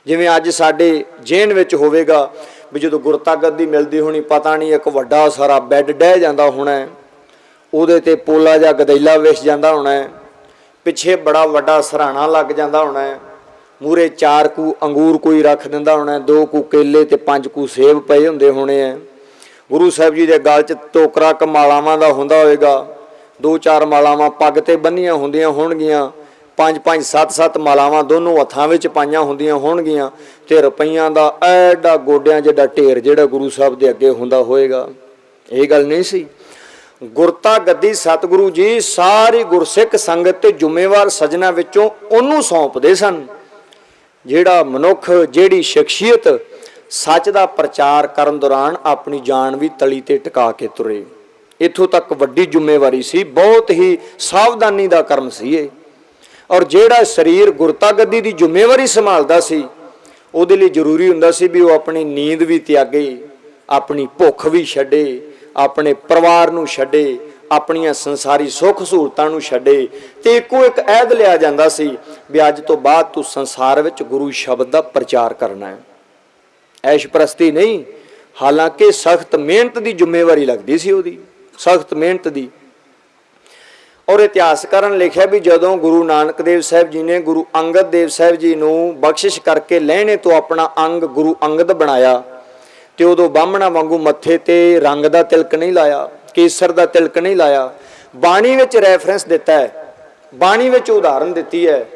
ਜਿਵੇਂ ਅੱਜ ਸਾਡੇ ਜੇਨ ਵਿੱਚ ਹੋਵੇਗਾ ਵੀ ਜਦੋਂ ਗੁਰਤਾ ਗੱਦੀ ਮਿਲਦੀ ਹੋਣੀ, ਪਤਾ ਨਹੀਂ ਇੱਕ ਵੱਡਾ ਸਾਰਾ ਬੈੱਡ ਡਹਿ ਜਾਂਦਾ ਹੋਣਾ, ਉਹਦੇ ਤੇ ਪੋਲਾ ਜਾਂ ਗਦੈਲਾ ਵਿਛ ਜਾਂਦਾ ਹੋਣਾ, ਪਿੱਛੇ ਬੜਾ ਵੱਡਾ ਸਰਾਣਾ ਲੱਗ ਜਾਂਦਾ ਹੋਣਾ, ਮੂਹਰੇ 4 ਕੂ ਅੰਗੂਰ ਕੋਈ ਰੱਖ ਦਿੰਦਾ ਹੋਣਾ, 2 ਕੂ ਕੇਲੇ ਤੇ 5 ਕੂ ਸੇਬ ਪਏ ਹੁੰਦੇ ਹੋਣੇ ਆ। ਗੁਰੂ ਸਾਹਿਬ ਜੀ ਦੇ ਗਲ 'ਚ ਟੋਕਰਾ ਮਾਲਾਵਾਂ ਦਾ ਹੁੰਦਾ ਹੋਵੇਗਾ, 2-4 ਮਾਲਾਵਾਂ ਪੱਗ ਤੇ ਬੰਨੀਆਂ ਹੁੰਦੀਆਂ ਹੋਣਗੀਆਂ, 5-5 7-7 ਮਾਲਾਵਾਂ ਦੋਨੋਂ ਹੱਥਾਂ ਵਿੱਚ ਪਾਈਆਂ ਹੁੰਦੀਆਂ ਹੋਣਗੀਆਂ, ਤੇ ਰੁਪਈਆਂ ਦਾ ਐਡਾ ਗੋਡਿਆਂ ਜਿੱਡਾ ਢੇਰ ਜਿਹੜਾ ਗੁਰੂ ਸਾਹਿਬ ਦੇ ਅੱਗੇ ਹੁੰਦਾ ਹੋਏਗਾ। ਇਹ ਗੱਲ ਨਹੀਂ ਸੀ। ਗੁਰਤਾ ਗੱਦੀ ਸਤਿਗੁਰੂ ਜੀ ਸਾਰੀ ਗੁਰਸਿੱਖ ਸੰਗਤ ਤੇ ਜ਼ਿੰਮੇਵਾਰ ਸਜਣਾ ਵਿੱਚੋਂ ਉਹਨੂੰ ਸੌਂਪਦੇ ਸਨ ਜਿਹੜਾ ਮਨੁੱਖ, ਜਿਹੜੀ ਸ਼ਖਸੀਅਤ ਸੱਚ ਦਾ ਪ੍ਰਚਾਰ ਕਰਨ ਦੌਰਾਨ ਆਪਣੀ ਜਾਨ ਵੀ ਤਲੀ ਤੇ ਟਿਕਾ ਕੇ ਤੁਰੇ। ਇੱਥੋਂ ਤੱਕ ਵੱਡੀ ਜ਼ਿੰਮੇਵਾਰੀ ਸੀ, ਬਹੁਤ ਹੀ ਸਾਵਧਾਨੀ ਦਾ ਕਰਮ ਸੀ ਇਹ। ਔਰ ਜਿਹੜਾ ਸਰੀਰ ਗੁਰਤਾ ਗੱਦੀ ਦੀ ਜ਼ਿੰਮੇਵਾਰੀ ਸੰਭਾਲਦਾ ਸੀ ਉਹਦੇ ਲਈ ਜ਼ਰੂਰੀ ਹੁੰਦਾ ਸੀ ਵੀ ਉਹ ਆਪਣੀ ਨੀਂਦ ਵੀ ਤਿਆਗੇ, ਆਪਣੀ ਭੁੱਖ ਵੀ ਛੱਡੇ, ਆਪਣੇ ਪਰਿਵਾਰ ਨੂੰ ਛੱਡੇ, ਆਪਣੀਆਂ ਸੰਸਾਰੀ ਸੁੱਖ ਸਹੂਲਤਾਂ ਨੂੰ ਛੱਡੇ। ਤੇ ਇੱਕੋ ਇੱਕ ਅਹਿਦ ਲਿਆ ਜਾਂਦਾ ਸੀ ਵੀ ਅੱਜ ਤੋਂ ਬਾਅਦ ਤੂੰ ਸੰਸਾਰ ਵਿੱਚ ਗੁਰੂ ਸ਼ਬਦ ਦਾ ਪ੍ਰਚਾਰ ਕਰਨਾ ਹੈ, ਐਸ਼ ਪ੍ਰਸਤੀ ਨਹੀਂ। ਹਾਲਾਂਕਿ ਸਖਤ ਮਿਹਨਤ ਦੀ ਜ਼ਿੰਮੇਵਾਰੀ ਲੱਗਦੀ ਸੀ ਉਹਦੀ, ਸਖਤ ਮਿਹਨਤ ਦੀ। ਔਰ ਇਤਿਹਾਸਕਾਰਾਂ ਨੇ ਲਿਖਿਆ ਵੀ ਜਦੋਂ ਗੁਰੂ ਨਾਨਕ ਦੇਵ ਸਾਹਿਬ ਜੀ ਨੇ ਗੁਰੂ ਅੰਗਦ ਦੇਵ ਸਾਹਿਬ ਜੀ ਨੂੰ ਬਖਸ਼ਿਸ਼ ਕਰਕੇ ਲਹਿਣੇ ਤੋਂ ਆਪਣਾ ਅੰਗ ਗੁਰੂ ਅੰਗਦ ਬਣਾਇਆ ਤੇ ਉਦੋਂ ਬਾਹਮਣਾ ਵਾਂਗੂ ਮੱਥੇ ਤੇ ਰੰਗ ਦਾ ਤਿਲਕ ਨਹੀਂ ਲਾਇਆ, ਕੇਸਰ ਦਾ ਤਿਲਕ ਨਹੀਂ ਲਾਇਆ। ਬਾਣੀ ਵਿੱਚ ਰੈਫਰੈਂਸ ਦਿੱਤਾ ਹੈ, ਬਾਣੀ ਵਿੱਚ ਉਦਾਹਰਨ ਦਿੱਤੀ ਹੈ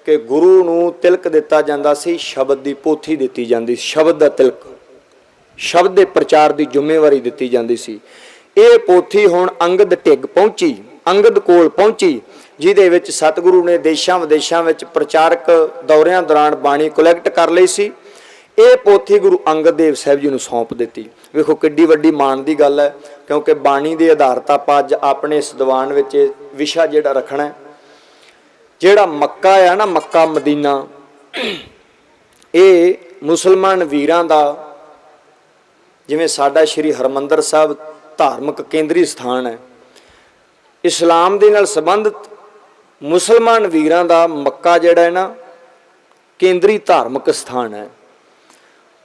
ਕਿ ਗੁਰੂ ਨੂੰ ਤਿਲਕ ਦਿੱਤਾ ਜਾਂਦਾ ਸੀ, ਸ਼ਬਦ ਦੀ ਪੋਥੀ ਦਿੱਤੀ ਜਾਂਦੀ, ਸ਼ਬਦ ਦਾ ਤਿਲਕ, ਸ਼ਬਦ ਦੇ ਪ੍ਰਚਾਰ ਦੀ ਜ਼ਿੰਮੇਵਾਰੀ ਦਿੱਤੀ ਜਾਂਦੀ ਸੀ। ਇਹ ਪੋਥੀ ਹੁਣ ਅੰਗਦ ਢਿੱਗ ਪਹੁੰਚੀ, ਅੰਗਦ ਕੋਲ ਪਹੁੰਚੀ, ਜਿਹਦੇ ਵਿੱਚ ਸਤਿਗੁਰੂ ਨੇ ਦੇਸ਼ਾਂ ਵਿਦੇਸ਼ਾਂ ਵਿੱਚ ਪ੍ਰਚਾਰਕ ਦੌਰਿਆਂ ਦੌਰਾਨ ਬਾਣੀ ਕੁਲੈਕਟ ਕਰ ਲਈ ਸੀ। ਇਹ ਪੋਥੀ ਗੁਰੂ ਅੰਗਦ ਦੇਵ ਸਾਹਿਬ ਜੀ ਨੂੰ ਸੌਂਪ ਦਿੱਤੀ। ਵੇਖੋ ਕਿੱਡੀ ਵੱਡੀ ਮਾਣ ਦੀ ਗੱਲ ਹੈ, ਕਿਉਂਕਿ ਬਾਣੀ ਦੇ ਆਧਾਰਿਤ ਆਪਾਂ ਅੱਜ ਆਪਣੇ ਇਸ ਦੀਵਾਨ ਵਿੱਚ ਵਿਸ਼ਾ ਜਿਹੜਾ ਰੱਖਣਾ, ਜਿਹੜਾ ਮੱਕਾ ਆ ਨਾ, ਮੱਕਾ ਮਦੀਨਾ, ਇਹ ਮੁਸਲਮਾਨ ਵੀਰਾਂ ਦਾ, ਜਿਵੇਂ ਸਾਡਾ ਸ਼੍ਰੀ ਹਰਿਮੰਦਰ ਸਾਹਿਬ ਧਾਰਮਿਕ ਕੇਂਦਰੀ ਸਥਾਨ ਹੈ, ਇਸਲਾਮ ਦੇ ਨਾਲ ਸੰਬੰਧਿਤ ਮੁਸਲਮਾਨ ਵੀਰਾਂ ਦਾ ਮੱਕਾ ਜਿਹੜਾ ਹੈ ਨਾ, ਕੇਂਦਰੀ ਧਾਰਮਿਕ ਸਥਾਨ ਹੈ।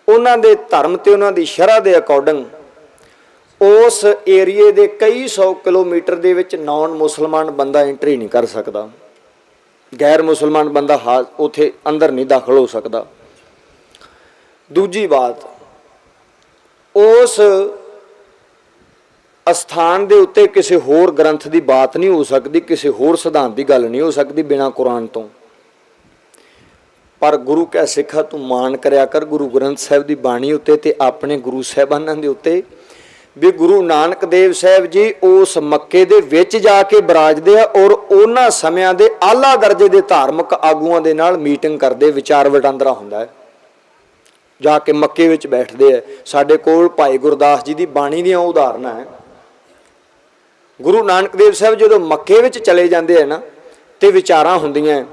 ਉਹਨਾਂ ਦੇ ਧਰਮ ਤੇ ਉਹਨਾਂ ਦੀ ਸ਼ਰ੍ਹਾ ਦੇ ਅਕੋਰਡਿੰਗ ਉਸ ਏਰੀਏ ਦੇ ਕਈ 100 ਕਿਲੋਮੀਟਰ ਦੇ ਵਿੱਚ ਨਾਨ ਮੁਸਲਮਾਨ ਬੰਦਾ ਐਂਟਰੀ ਨਹੀਂ ਕਰ ਸਕਦਾ, ਗੈਰ ਮੁਸਲਮਾਨ ਬੰਦਾ ਉੱਥੇ ਅੰਦਰ ਨਹੀਂ ਦਾਖਲ ਹੋ ਸਕਦਾ। ਦੂਜੀ ਬਾਤ, ਉਸ ਅਸਥਾਨ ਦੇ ਉੱਤੇ ਕਿਸੇ ਹੋਰ ਗ੍ਰੰਥ ਦੀ ਬਾਤ ਨਹੀਂ ਹੋ ਸਕਦੀ, ਕਿਸੇ ਹੋਰ ਸਿਧਾਂਤ ਦੀ ਗੱਲ ਨਹੀਂ ਹੋ ਸਕਦੀ ਬਿਨਾਂ ਕੁਰਾਨ ਤੋਂ। ਪਰ ਗੁਰੂ ਕੈ ਸਿੱਖਾ ਤੂੰ ਮਾਣ ਕਰਿਆ ਕਰ ਗੁਰੂ ਗ੍ਰੰਥ ਸਾਹਿਬ ਦੀ ਬਾਣੀ ਉੱਤੇ ਤੇ ਆਪਣੇ ਗੁਰੂ ਸਾਹਿਬਾਨਾਂ ਦੇ ਉੱਤੇ ਵੀ ਗੁਰੂ ਨਾਨਕ ਦੇਵ ਸਾਹਿਬ ਜੀ ਉਸ ਮੱਕੇ ਦੇ ਵਿੱਚ ਜਾ ਕੇ ਬਰਾਜਦੇ ਆ ਔਰ ਉਹਨਾਂ ਸਮਿਆਂ ਦੇ ਆਲਾ ਦਰਜੇ ਦੇ ਧਾਰਮਿਕ ਆਗੂਆਂ ਦੇ ਨਾਲ ਮੀਟਿੰਗ ਕਰਦੇ, ਵਿਚਾਰ ਵਟਾਂਦਰਾ ਹੁੰਦਾ ਹੈ, ਜਾ ਕੇ ਮੱਕੇ ਵਿੱਚ ਬੈਠਦੇ ਆ। ਸਾਡੇ ਕੋਲ ਭਾਈ ਗੁਰਦਾਸ ਜੀ ਦੀ ਬਾਣੀ ਦੀਆਂ ਉਦਾਹਰਨਾਂ ਹੈ। ਗੁਰੂ ਨਾਨਕ ਦੇਵ ਸਾਹਿਬ ਜਦੋਂ ਮੱਕੇ ਵਿੱਚ ਚਲੇ ਜਾਂਦੇ ਆ ਨਾ ਤੇ ਵਿਚਾਰਾਂ ਹੁੰਦੀਆਂ,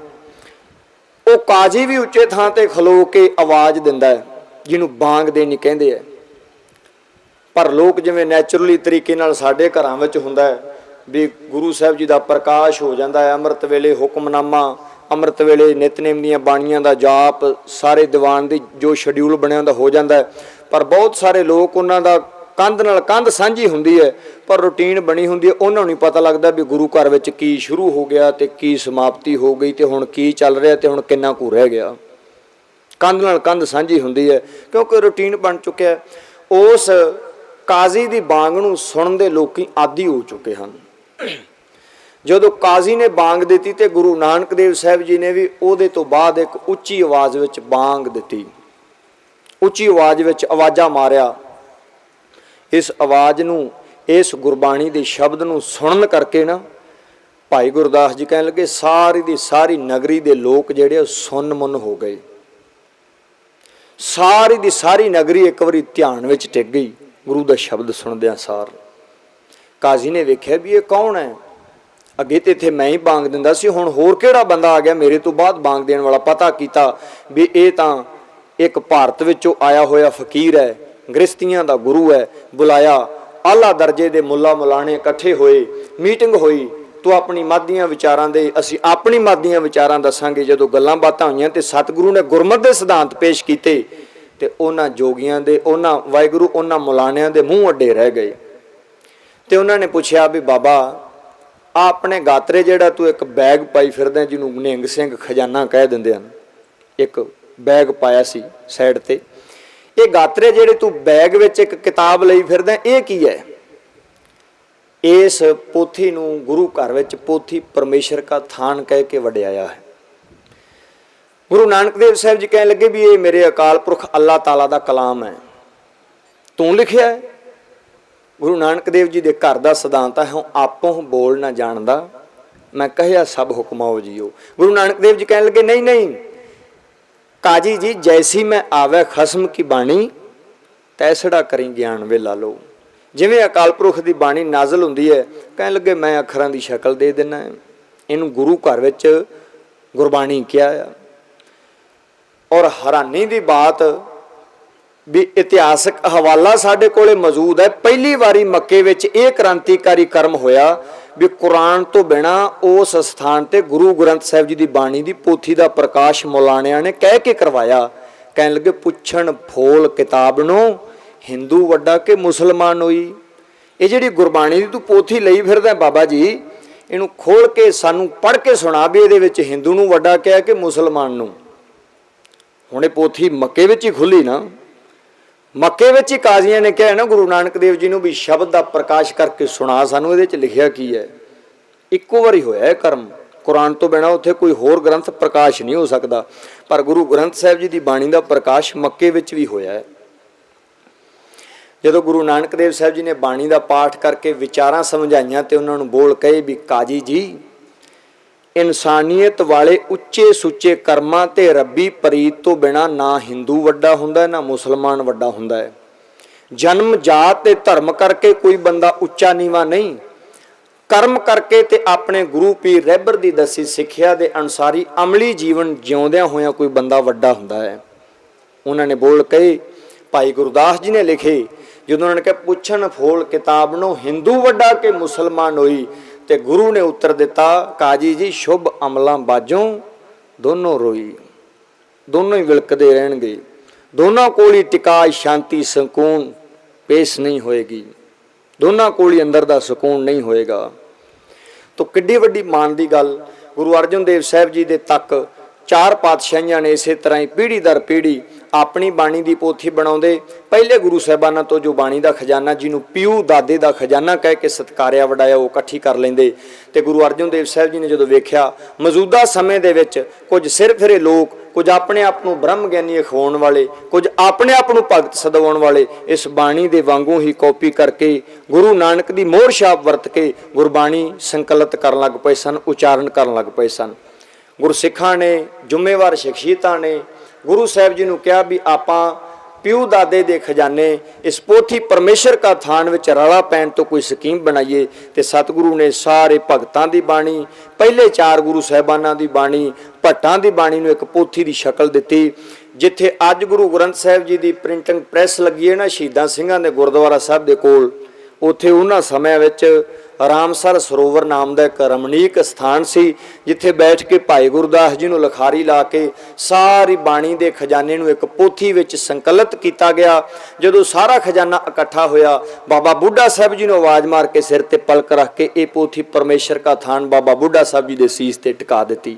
ਉਹ ਕਾਜ਼ੀ ਵੀ ਉੱਚੇ ਥਾਂ ਤੇ ਖਲੋ ਕੇ ਆਵਾਜ਼ ਦਿੰਦਾ ਹੈ, ਜਿਹਨੂੰ ਬਾਂਗ ਦੇਣੀ ਕਹਿੰਦੇ ਆ। ਪਰ ਲੋਕ ਜਿਵੇਂ ਨੈਚੁਰਲੀ ਤਰੀਕੇ ਨਾਲ ਸਾਡੇ ਘਰਾਂ ਵਿੱਚ ਹੁੰਦਾ ਹੈ ਵੀ ਗੁਰੂ ਸਾਹਿਬ ਜੀ ਦਾ ਪ੍ਰਕਾਸ਼ ਹੋ ਜਾਂਦਾ ਹੈ, ਅੰਮ੍ਰਿਤ ਵੇਲੇ ਹੁਕਮਨਾਮਾ, ਅੰਮ੍ਰਿਤ ਵੇਲੇ ਨਿਤਨੇਮ ਦੀਆਂ ਬਾਣੀਆਂ ਦਾ ਜਾਪ, ਸਾਰੇ ਦੀਵਾਨ ਦੀ ਜੋ ਸ਼ਡਿਊਲ ਬਣਿਆ ਹੁੰਦਾ ਹੋ ਜਾਂਦਾ ਹੈ। ਪਰ ਬਹੁਤ ਸਾਰੇ ਲੋਕ, ਉਹਨਾਂ ਦਾ ਕੰਧ ਨਾਲ ਕੰਧ ਸਾਂਝੀ ਹੁੰਦੀ ਹੈ ਪਰ ਰੂਟੀਨ ਬਣੀ ਹੁੰਦੀ ਹੈ, ਉਹਨਾਂ ਨੂੰ ਨਹੀਂ ਪਤਾ ਲੱਗਦਾ ਵੀ ਗੁਰੂ ਘਰ ਵਿੱਚ ਕੀ ਸ਼ੁਰੂ ਹੋ ਗਿਆ ਤੇ ਕੀ ਸਮਾਪਤੀ ਹੋ ਗਈ ਤੇ ਹੁਣ ਕੀ ਚੱਲ ਰਿਹਾ ਤੇ ਹੁਣ ਕਿੰਨਾ ਕੁ ਰਹਿ ਗਿਆ। ਕੰਧ ਨਾਲ ਕੰਧ ਸਾਂਝੀ ਹੁੰਦੀ ਹੈ ਕਿਉਂਕਿ ਰੂਟੀਨ ਬਣ ਚੁੱਕਿਆ। ਉਸ ਕਾਜ਼ੀ ਦੀ ਬਾਂਗ ਨੂੰ ਸੁਣਨ ਦੇ ਲੋਕੀ ਆਦੀ ਹੋ ਚੁੱਕੇ ਹਨ। ਜਦੋਂ ਕਾਜ਼ੀ ਨੇ ਬਾਂਗ ਦਿੱਤੀ ਤੇ ਗੁਰੂ ਨਾਨਕ ਦੇਵ ਸਾਹਿਬ ਜੀ ਨੇ ਵੀ ਉਹਦੇ ਤੋਂ ਬਾਅਦ ਇੱਕ ਉੱਚੀ ਆਵਾਜ਼ ਵਿੱਚ ਬਾਂਗ ਦਿੱਤੀ, ਉੱਚੀ ਆਵਾਜ਼ ਵਿੱਚ ਆਵਾਜ਼ਾਂ ਮਾਰਿਆ। ਇਸ ਆਵਾਜ਼ ਨੂੰ, ਇਸ ਗੁਰਬਾਣੀ ਦੇ ਸ਼ਬਦ ਨੂੰ ਸੁਣਨ ਕਰਕੇ ਨਾ ਭਾਈ ਗੁਰਦਾਸ ਜੀ ਕਹਿਣ ਲੱਗੇ ਸਾਰੀ ਦੀ ਸਾਰੀ ਨਗਰੀ ਦੇ ਲੋਕ ਜਿਹੜੇ ਸੁੰਨ ਮੁੰਨ ਹੋ ਗਏ। ਸਾਰੀ ਦੀ ਸਾਰੀ ਨਗਰੀ ਇੱਕ ਵਾਰੀ ਧਿਆਨ ਵਿੱਚ ਟਿਕ ਗਈ ਗੁਰੂ ਦਾ ਸ਼ਬਦ ਸੁਣਦਿਆਂ ਸਾਰ। ਕਾਜ਼ੀ ਨੇ ਵੇਖਿਆ ਵੀ ਇਹ ਕੌਣ ਹੈ, ਅੱਗੇ ਤੇ ਇੱਥੇ ਮੈਂ ਹੀ ਬਾਂਗ ਦਿੰਦਾ ਸੀ, ਹੁਣ ਹੋਰ ਕਿਹੜਾ ਬੰਦਾ ਆ ਗਿਆ ਮੇਰੇ ਤੋਂ ਬਾਅਦ ਬਾਂਗ ਦੇਣ ਵਾਲਾ। ਪਤਾ ਕੀਤਾ ਵੀ ਇਹ ਤਾਂ ਇੱਕ ਭਾਰਤ ਵਿੱਚੋਂ ਆਇਆ ਹੋਇਆ ਫਕੀਰ ਹੈ, ਗ੍ਰਸਤੀਆਂ ਦਾ ਗੁਰੂ ਹੈ। ਬੁਲਾਇਆ, ਆਲਾ ਦਰਜੇ ਦੇ ਮੁੱਲਾ ਮੁਲਾਣੇ ਇਕੱਠੇ ਹੋਏ, ਮੀਟਿੰਗ ਹੋਈ। ਤੂੰ ਆਪਣੀ ਮਾਦੀਆਂ ਵਿਚਾਰਾਂ ਦੇ, ਅਸੀਂ ਆਪਣੀ ਮਾਦੀਆਂ ਵਿਚਾਰਾਂ ਦੱਸਾਂਗੇ। ਜਦੋਂ ਗੱਲਾਂ ਬਾਤਾਂ ਹੋਈਆਂ ਤੇ ਸਤਿਗੁਰੂ ਨੇ ਗੁਰਮਤਿ ਦੇ ਸਿਧਾਂਤ ਪੇਸ਼ ਕੀਤੇ ਤੇ ਉਹਨਾਂ ਜੋਗੀਆਂ ਦੇ, ਉਹਨਾਂ ਵਾਹਿਗੁਰੂ, ਉਹਨਾਂ ਮੁਲਾਣਿਆਂ ਦੇ ਮੂੰਹ ਅੱਡੇ ਰਹਿ ਗਏ। ਤੇ ਉਹਨਾਂ ਨੇ ਪੁੱਛਿਆ ਵੀ ਬਾਬਾ ਆਪਣੇ ਗਾਤਰੇ ਜਿਹੜਾ ਤੂੰ ਇੱਕ ਬੈਗ ਪਾਈ ਫਿਰਦਾ, ਜਿਹਨੂੰ ਨਿਹੰਗ ਸਿੰਘ ਖਜ਼ਾਨਾ ਕਹਿ ਦਿੰਦੇ ਹਨ, ਇੱਕ ਬੈਗ ਪਾਇਆ ਸੀ ਸਾਈਡ ਤੇ, ਇਹ ਗਾਤਰੇ ਜਿਹੜੇ ਤੂੰ ਬੈਗ ਵਿੱਚ ਇੱਕ ਕਿਤਾਬ ਲਈ ਫਿਰਦਾ, ਇਹ ਕੀ ਹੈ? ਇਸ ਪੋਥੀ ਨੂੰ ਗੁਰੂ ਘਰ ਵਿੱਚ ਪੋਥੀ ਪਰਮੇਸ਼ਰ ਦਾ ਥਾਨ ਕਹਿ ਕੇ ਵਡਿਆਇਆ ਹੈ। ਗੁਰੂ ਨਾਨਕ ਦੇਵ ਸਾਹਿਬ ਜੀ ਕਹਿਣ ਲੱਗੇ ਵੀ ਇਹ ਮੇਰੇ ਅਕਾਲ ਪੁਰਖ ਅੱਲਾਹ ਤਾਲਾ ਦਾ ਕਲਾਮ ਹੈ, ਤੂੰ ਲਿਖਿਆ ਹੈ? ਗੁਰੂ ਨਾਨਕ ਦੇਵ ਜੀ ਦੇ ਘਰ ਦਾ ਸਿਧਾਂਤ ਹੈ, ਆਪੋਂ ਬੋਲ ਨਾ ਜਾਣਦਾ, ਮੈਂ ਕਹਿਆ ਸਭ ਹੁਕਮਾਓ ਜੀਓ। ਗੁਰੂ ਨਾਨਕ ਦੇਵ ਜੀ ਕਹਿਣ ਲੱਗੇ ਨਹੀਂ ਨਹੀਂ ਕਾਜੀ ਜੀ, ਜੈਸੀ ਮੈਂ ਆਵੇ ਖਸਮ ਕੀ ਬਾਣੀ, ਤੈਸੜਾ ਕਰੀ ਗਿਆਨ ਵੇਲਾ ਲੋ। ਜਿਵੇਂ ਅਕਾਲ ਪੁਰਖ ਦੀ ਬਾਣੀ ਨਾਜ਼ਲ ਹੁੰਦੀ ਹੈ, ਕਹਿਣ ਲੱਗੇ ਮੈਂ ਅੱਖਰਾਂ ਦੀ ਸ਼ਕਲ ਦੇ ਦਿੰਦਾ, ਇਹਨੂੰ ਗੁਰੂ ਘਰ ਵਿੱਚ ਗੁਰਬਾਣੀ ਕਿਹਾ ਆ। ਔਰ ਹੈਰਾਨੀ ਦੀ ਬਾਤ ਵੀ ਇਤਿਹਾਸਕ ਹਵਾਲਾ ਸਾਡੇ ਕੋਲੇ ਮੌਜੂਦ ਹੈ, ਪਹਿਲੀ ਵਾਰੀ ਮੱਕੇ ਵਿੱਚ ਇਹ ਕ੍ਰਾਂਤੀਕਾਰੀ ਕਰਮ ਹੋਇਆ ਵੀ ਕੁਰਾਨ ਤੋਂ ਬਿਨਾਂ ਉਸ ਸਥਾਨ ਤੇ ਗੁਰੂ ਗ੍ਰੰਥ ਸਾਹਿਬ ਜੀ ਦੀ ਬਾਣੀ ਦੀ ਪੋਥੀ ਦਾ ਪ੍ਰਕਾਸ਼ ਮੌਲਾਣਿਆਂ ਨੇ ਕਹਿ ਕੇ ਕਰਵਾਇਆ। ਕਹਿਣ ਲੱਗੇ ਪੁੱਛਣ ਫੋਲ ਕਿਤਾਬ ਨੂੰ, ਹਿੰਦੂ ਵੱਡਾ ਕਿ ਮੁਸਲਮਾਨ ਹੋਈ। ਇਹ ਜਿਹੜੀ ਗੁਰਬਾਣੀ ਦੀ ਤੂੰ ਪੋਥੀ ਲਈ ਫਿਰਦਾ ਬਾਬਾ ਜੀ, ਇਹਨੂੰ ਖੋਲ ਕੇ ਸਾਨੂੰ ਪੜ੍ਹ ਕੇ ਸੁਣਾ ਵੀ ਇਹਦੇ ਵਿੱਚ ਹਿੰਦੂ ਨੂੰ ਵੱਡਾ ਕਿਹਾ ਕਿ ਮੁਸਲਮਾਨ ਨੂੰ। ਹੁਣ ਇਹ ਪੋਥੀ ਮੱਕੇ ਵਿੱਚ ਹੀ ਖੁੱਲੀ ਨਾ, ਮੱਕੇ ਵਿੱਚ ਹੀ ਕਾਜ਼ੀਆਂ ਨੇ ਕਿਹਾ ਨਾ ਗੁਰੂ ਨਾਨਕ ਦੇਵ ਜੀ ਨੂੰ ਵੀ ਸ਼ਬਦ ਦਾ ਪ੍ਰਕਾਸ਼ ਕਰਕੇ ਸੁਣਾ ਸਾਨੂੰ, ਇਹਦੇ 'ਚ ਲਿਖਿਆ ਕੀ ਹੈ। ਇੱਕੋ ਵਾਰੀ ਹੋਇਆ ਇਹ ਕਰਮ, ਕੁਰਾਨ ਤੋਂ ਬਿਨਾਂ ਉੱਥੇ ਕੋਈ ਹੋਰ ਗ੍ਰੰਥ ਪ੍ਰਕਾਸ਼ ਨਹੀਂ ਹੋ ਸਕਦਾ, ਪਰ ਗੁਰੂ ਗ੍ਰੰਥ ਸਾਹਿਬ ਜੀ ਦੀ ਬਾਣੀ ਦਾ ਪ੍ਰਕਾਸ਼ ਮੱਕੇ ਵਿੱਚ ਵੀ ਹੋਇਆ ਹੈ। ਜਦੋਂ ਗੁਰੂ ਨਾਨਕ ਦੇਵ ਸਾਹਿਬ ਜੀ ਨੇ ਬਾਣੀ ਦਾ ਪਾਠ ਕਰਕੇ ਵਿਚਾਰਾਂ ਸਮਝਾਈਆਂ ਤੇ ਉਹਨਾਂ ਨੂੰ ਬੋਲ ਕਹੇ ਵੀ ਕਾਜੀ ਜੀ, ਇਨਸਾਨੀਅਤ ਵਾਲੇ ਉੱਚੇ ਸੁੱਚੇ ਕਰਮਾਂ ਤੇ ਰੱਬੀ ਪ੍ਰੀਤ ਤੋਂ ਬਿਨਾਂ ਨਾ ਹਿੰਦੂ ਵੱਡਾ ਹੁੰਦਾ ਨਾ ਮੁਸਲਮਾਨ ਵੱਡਾ ਹੁੰਦਾ ਹੈ। ਜਨਮ ਜਾਤ ਤੇ ਧਰਮ ਕਰਕੇ ਕੋਈ ਬੰਦਾ ਉੱਚਾ ਨੀਵਾਂ ਨਹੀਂ, ਕਰਮ ਕਰਕੇ ਤੇ ਆਪਣੇ ਗੁਰੂ ਪੀਰ ਰਹਿਬਰ ਦੀ ਦੱਸੀ ਸਿੱਖਿਆ ਦੇ ਅਨੁਸਾਰੀ ਅਮਲੀ ਜੀਵਨ ਜਿਉਂਦਿਆਂ ਹੋਇਆਂ ਕੋਈ ਬੰਦਾ ਵੱਡਾ ਹੁੰਦਾ ਹੈ। ਉਹਨਾਂ ਨੇ ਬੋਲ ਕਹੇ, ਭਾਈ ਗੁਰਦਾਸ ਜੀ ਨੇ ਲਿਖੇ, ਜਦੋਂ ਉਹਨਾਂ ਨੇ ਕਿਹਾ ਪੁੱਛਣ ਫੋਲ ਕਿਤਾਬ ਨੂੰ, ਹਿੰਦੂ ਵੱਡਾ ਕਿ ਮੁਸਲਮਾਨ ਹੋਈ, ਤੇ ਗੁਰੂ ਨੇ ਉੱਤਰ ਦਿੱਤਾ ਕਾਜੀ ਜੀ ਸ਼ੁਭ ਅਮਲਾਂ ਬਾਝੋਂ ਦੋਨੋਂ ਰੋਈ। ਦੋਨੋਂ ਹੀ ਵਿਲਕਦੇ ਰਹਿਣਗੇ, ਦੋਨਾਂ ਕੋਲ ਹੀ ਟਿਕਾ ਸ਼ਾਂਤੀ ਸਕੂਨ ਪੇਸ਼ ਨਹੀਂ ਹੋਏਗੀ, ਦੋਨਾਂ ਕੋਲ ਹੀ ਅੰਦਰ ਦਾ ਸਕੂਨ ਨਹੀਂ ਹੋਏਗਾ। ਤਾਂ ਕਿੱਡੀ ਵੱਡੀ ਮਾਣ ਦੀ ਗੱਲ। ਗੁਰੂ ਅਰਜਨ ਦੇਵ ਸਾਹਿਬ ਜੀ ਦੇ ਤੱਕ ਚਾਰ ਪਾਤਸ਼ਾਹੀਆਂ ਨੇ ਇਸੇ ਤਰ੍ਹਾਂ ਹੀ ਪੀੜ੍ਹੀ ਦਰ ਪੀੜ੍ਹੀ ਆਪਣੀ ਬਾਣੀ ਦੀ ਪੋਥੀ ਬਣਾਉਂਦੇ। ਪਹਿਲੇ ਗੁਰੂ ਸਾਹਿਬਾਨਾਂ ਤੋਂ ਜੋ ਬਾਣੀ ਦਾ ਖਜ਼ਾਨਾ, ਜਿਹਨੂੰ ਪਿਓ ਦਾਦੇ ਦਾ ਖਜ਼ਾਨਾ ਕਹਿ ਕੇ ਸਤਿਕਾਰਿਆ ਵਡਾਇਆ, ਉਹ ਇਕੱਠੀ ਕਰ ਲੈਂਦੇ। ਤੇ ਗੁਰੂ ਅਰਜਨ ਦੇਵ ਸਾਹਿਬ ਜੀ ਨੇ ਜਦੋਂ ਵੇਖਿਆ ਮੌਜੂਦਾ ਸਮੇਂ ਦੇ ਵਿੱਚ ਕੁਝ ਸਿਰ ਫਿਰੇ ਲੋਕ, ਕੁਝ ਆਪਣੇ ਆਪ ਨੂੰ ਬ੍ਰਹਮ ਗਿਆਨੀ ਅਖਵਾਉਣ ਵਾਲੇ, ਕੁਝ ਆਪਣੇ ਆਪ ਨੂੰ ਭਗਤ ਸਦਵਾਉਣ ਵਾਲੇ, ਇਸ ਬਾਣੀ ਦੇ ਵਾਂਗੂ ਹੀ ਕਾਪੀ ਕਰਕੇ ਗੁਰੂ ਨਾਨਕ ਦੀ ਮੋਹਰ ਛਾਪ ਵਰਤ ਕੇ ਗੁਰਬਾਣੀ ਸੰਕਲਿਤ ਕਰਨ ਲੱਗ ਪਏ ਸਨ, ਉਚਾਰਨ ਕਰਨ ਲੱਗ ਪਏ ਸਨ। ਗੁਰਸਿੱਖਾਂ ਨੇ, ਜ਼ਿੰਮੇਵਾਰ ਸ਼ਖਸੀਅਤਾਂ ਨੇ ਗੁਰੂ ਸਾਹਿਬ ਜੀ ਨੂੰ ਕਿਹਾ ਵੀ ਆਪਾਂ ਪਿਓ ਦਾਦੇ ਦੇ ਖਜ਼ਾਨੇ, ਇਸ ਪੋਥੀ ਪਰਮੇਸ਼ਰ ਕਾ ਥਾਨ ਵਿੱਚ ਰਲਾ ਪੈਣ ਤੋਂ ਕੋਈ ਸਕੀਮ ਬਣਾਈਏ। ਤੇ ਸਤਿਗੁਰੂ ਨੇ ਸਾਰੇ ਭਗਤਾਂ ਦੀ ਬਾਣੀ, ਪਹਿਲੇ ਚਾਰ ਗੁਰੂ ਸਾਹਿਬਾਨਾਂ ਦੀ ਬਾਣੀ, ਭੱਟਾਂ ਦੀ ਬਾਣੀ ਨੂੰ ਇੱਕ ਪੋਥੀ ਦੀ ਸ਼ਕਲ ਦਿੱਤੀ। ਜਿੱਥੇ ਅੱਜ ਗੁਰੂ ਗ੍ਰੰਥ ਸਾਹਿਬ ਜੀ ਦੀ ਪ੍ਰਿੰਟਿੰਗ ਪ੍ਰੈਸ ਲੱਗੀ ਹੈ ਨਾ ਸ਼ਹੀਦਾਂ ਸਿੰਘਾਂ ਦੇ ਗੁਰਦੁਆਰਾ ਸਾਹਿਬ ਦੇ ਕੋਲ, ਉੱਥੇ ਉਹਨਾਂ ਸਮਿਆਂ ਵਿੱਚ ਰਾਮਸਰ ਸਰੋਵਰ ਨਾਮ ਦਾ ਇੱਕ ਰਮਣੀਕ ਸਥਾਨ ਸੀ, ਜਿੱਥੇ ਬੈਠ ਕੇ ਭਾਈ ਗੁਰਦਾਸ ਜੀ ਨੂੰ ਲਿਖਾਰੀ ਲਾ ਕੇ ਸਾਰੀ ਬਾਣੀ ਦੇ ਖਜ਼ਾਨੇ ਨੂੰ ਇੱਕ ਪੋਥੀ ਵਿੱਚ ਸੰਕਲਿਤ ਕੀਤਾ ਗਿਆ। ਜਦੋਂ ਸਾਰਾ ਖਜ਼ਾਨਾ ਇਕੱਠਾ ਹੋਇਆ, ਬਾਬਾ ਬੁੱਢਾ ਸਾਹਿਬ ਜੀ ਨੂੰ ਆਵਾਜ਼ ਮਾਰ ਕੇ ਸਿਰ ਤੇ ਪਲਕ ਰੱਖ ਕੇ ਇਹ ਪੋਥੀ ਪਰਮੇਸ਼ਰ ਕਾ ਥਾਨ ਬਾਬਾ ਬੁੱਢਾ ਸਾਹਿਬ ਜੀ ਦੇ ਸੀਸ ਤੇ ਟਿਕਾ ਦਿੱਤੀ।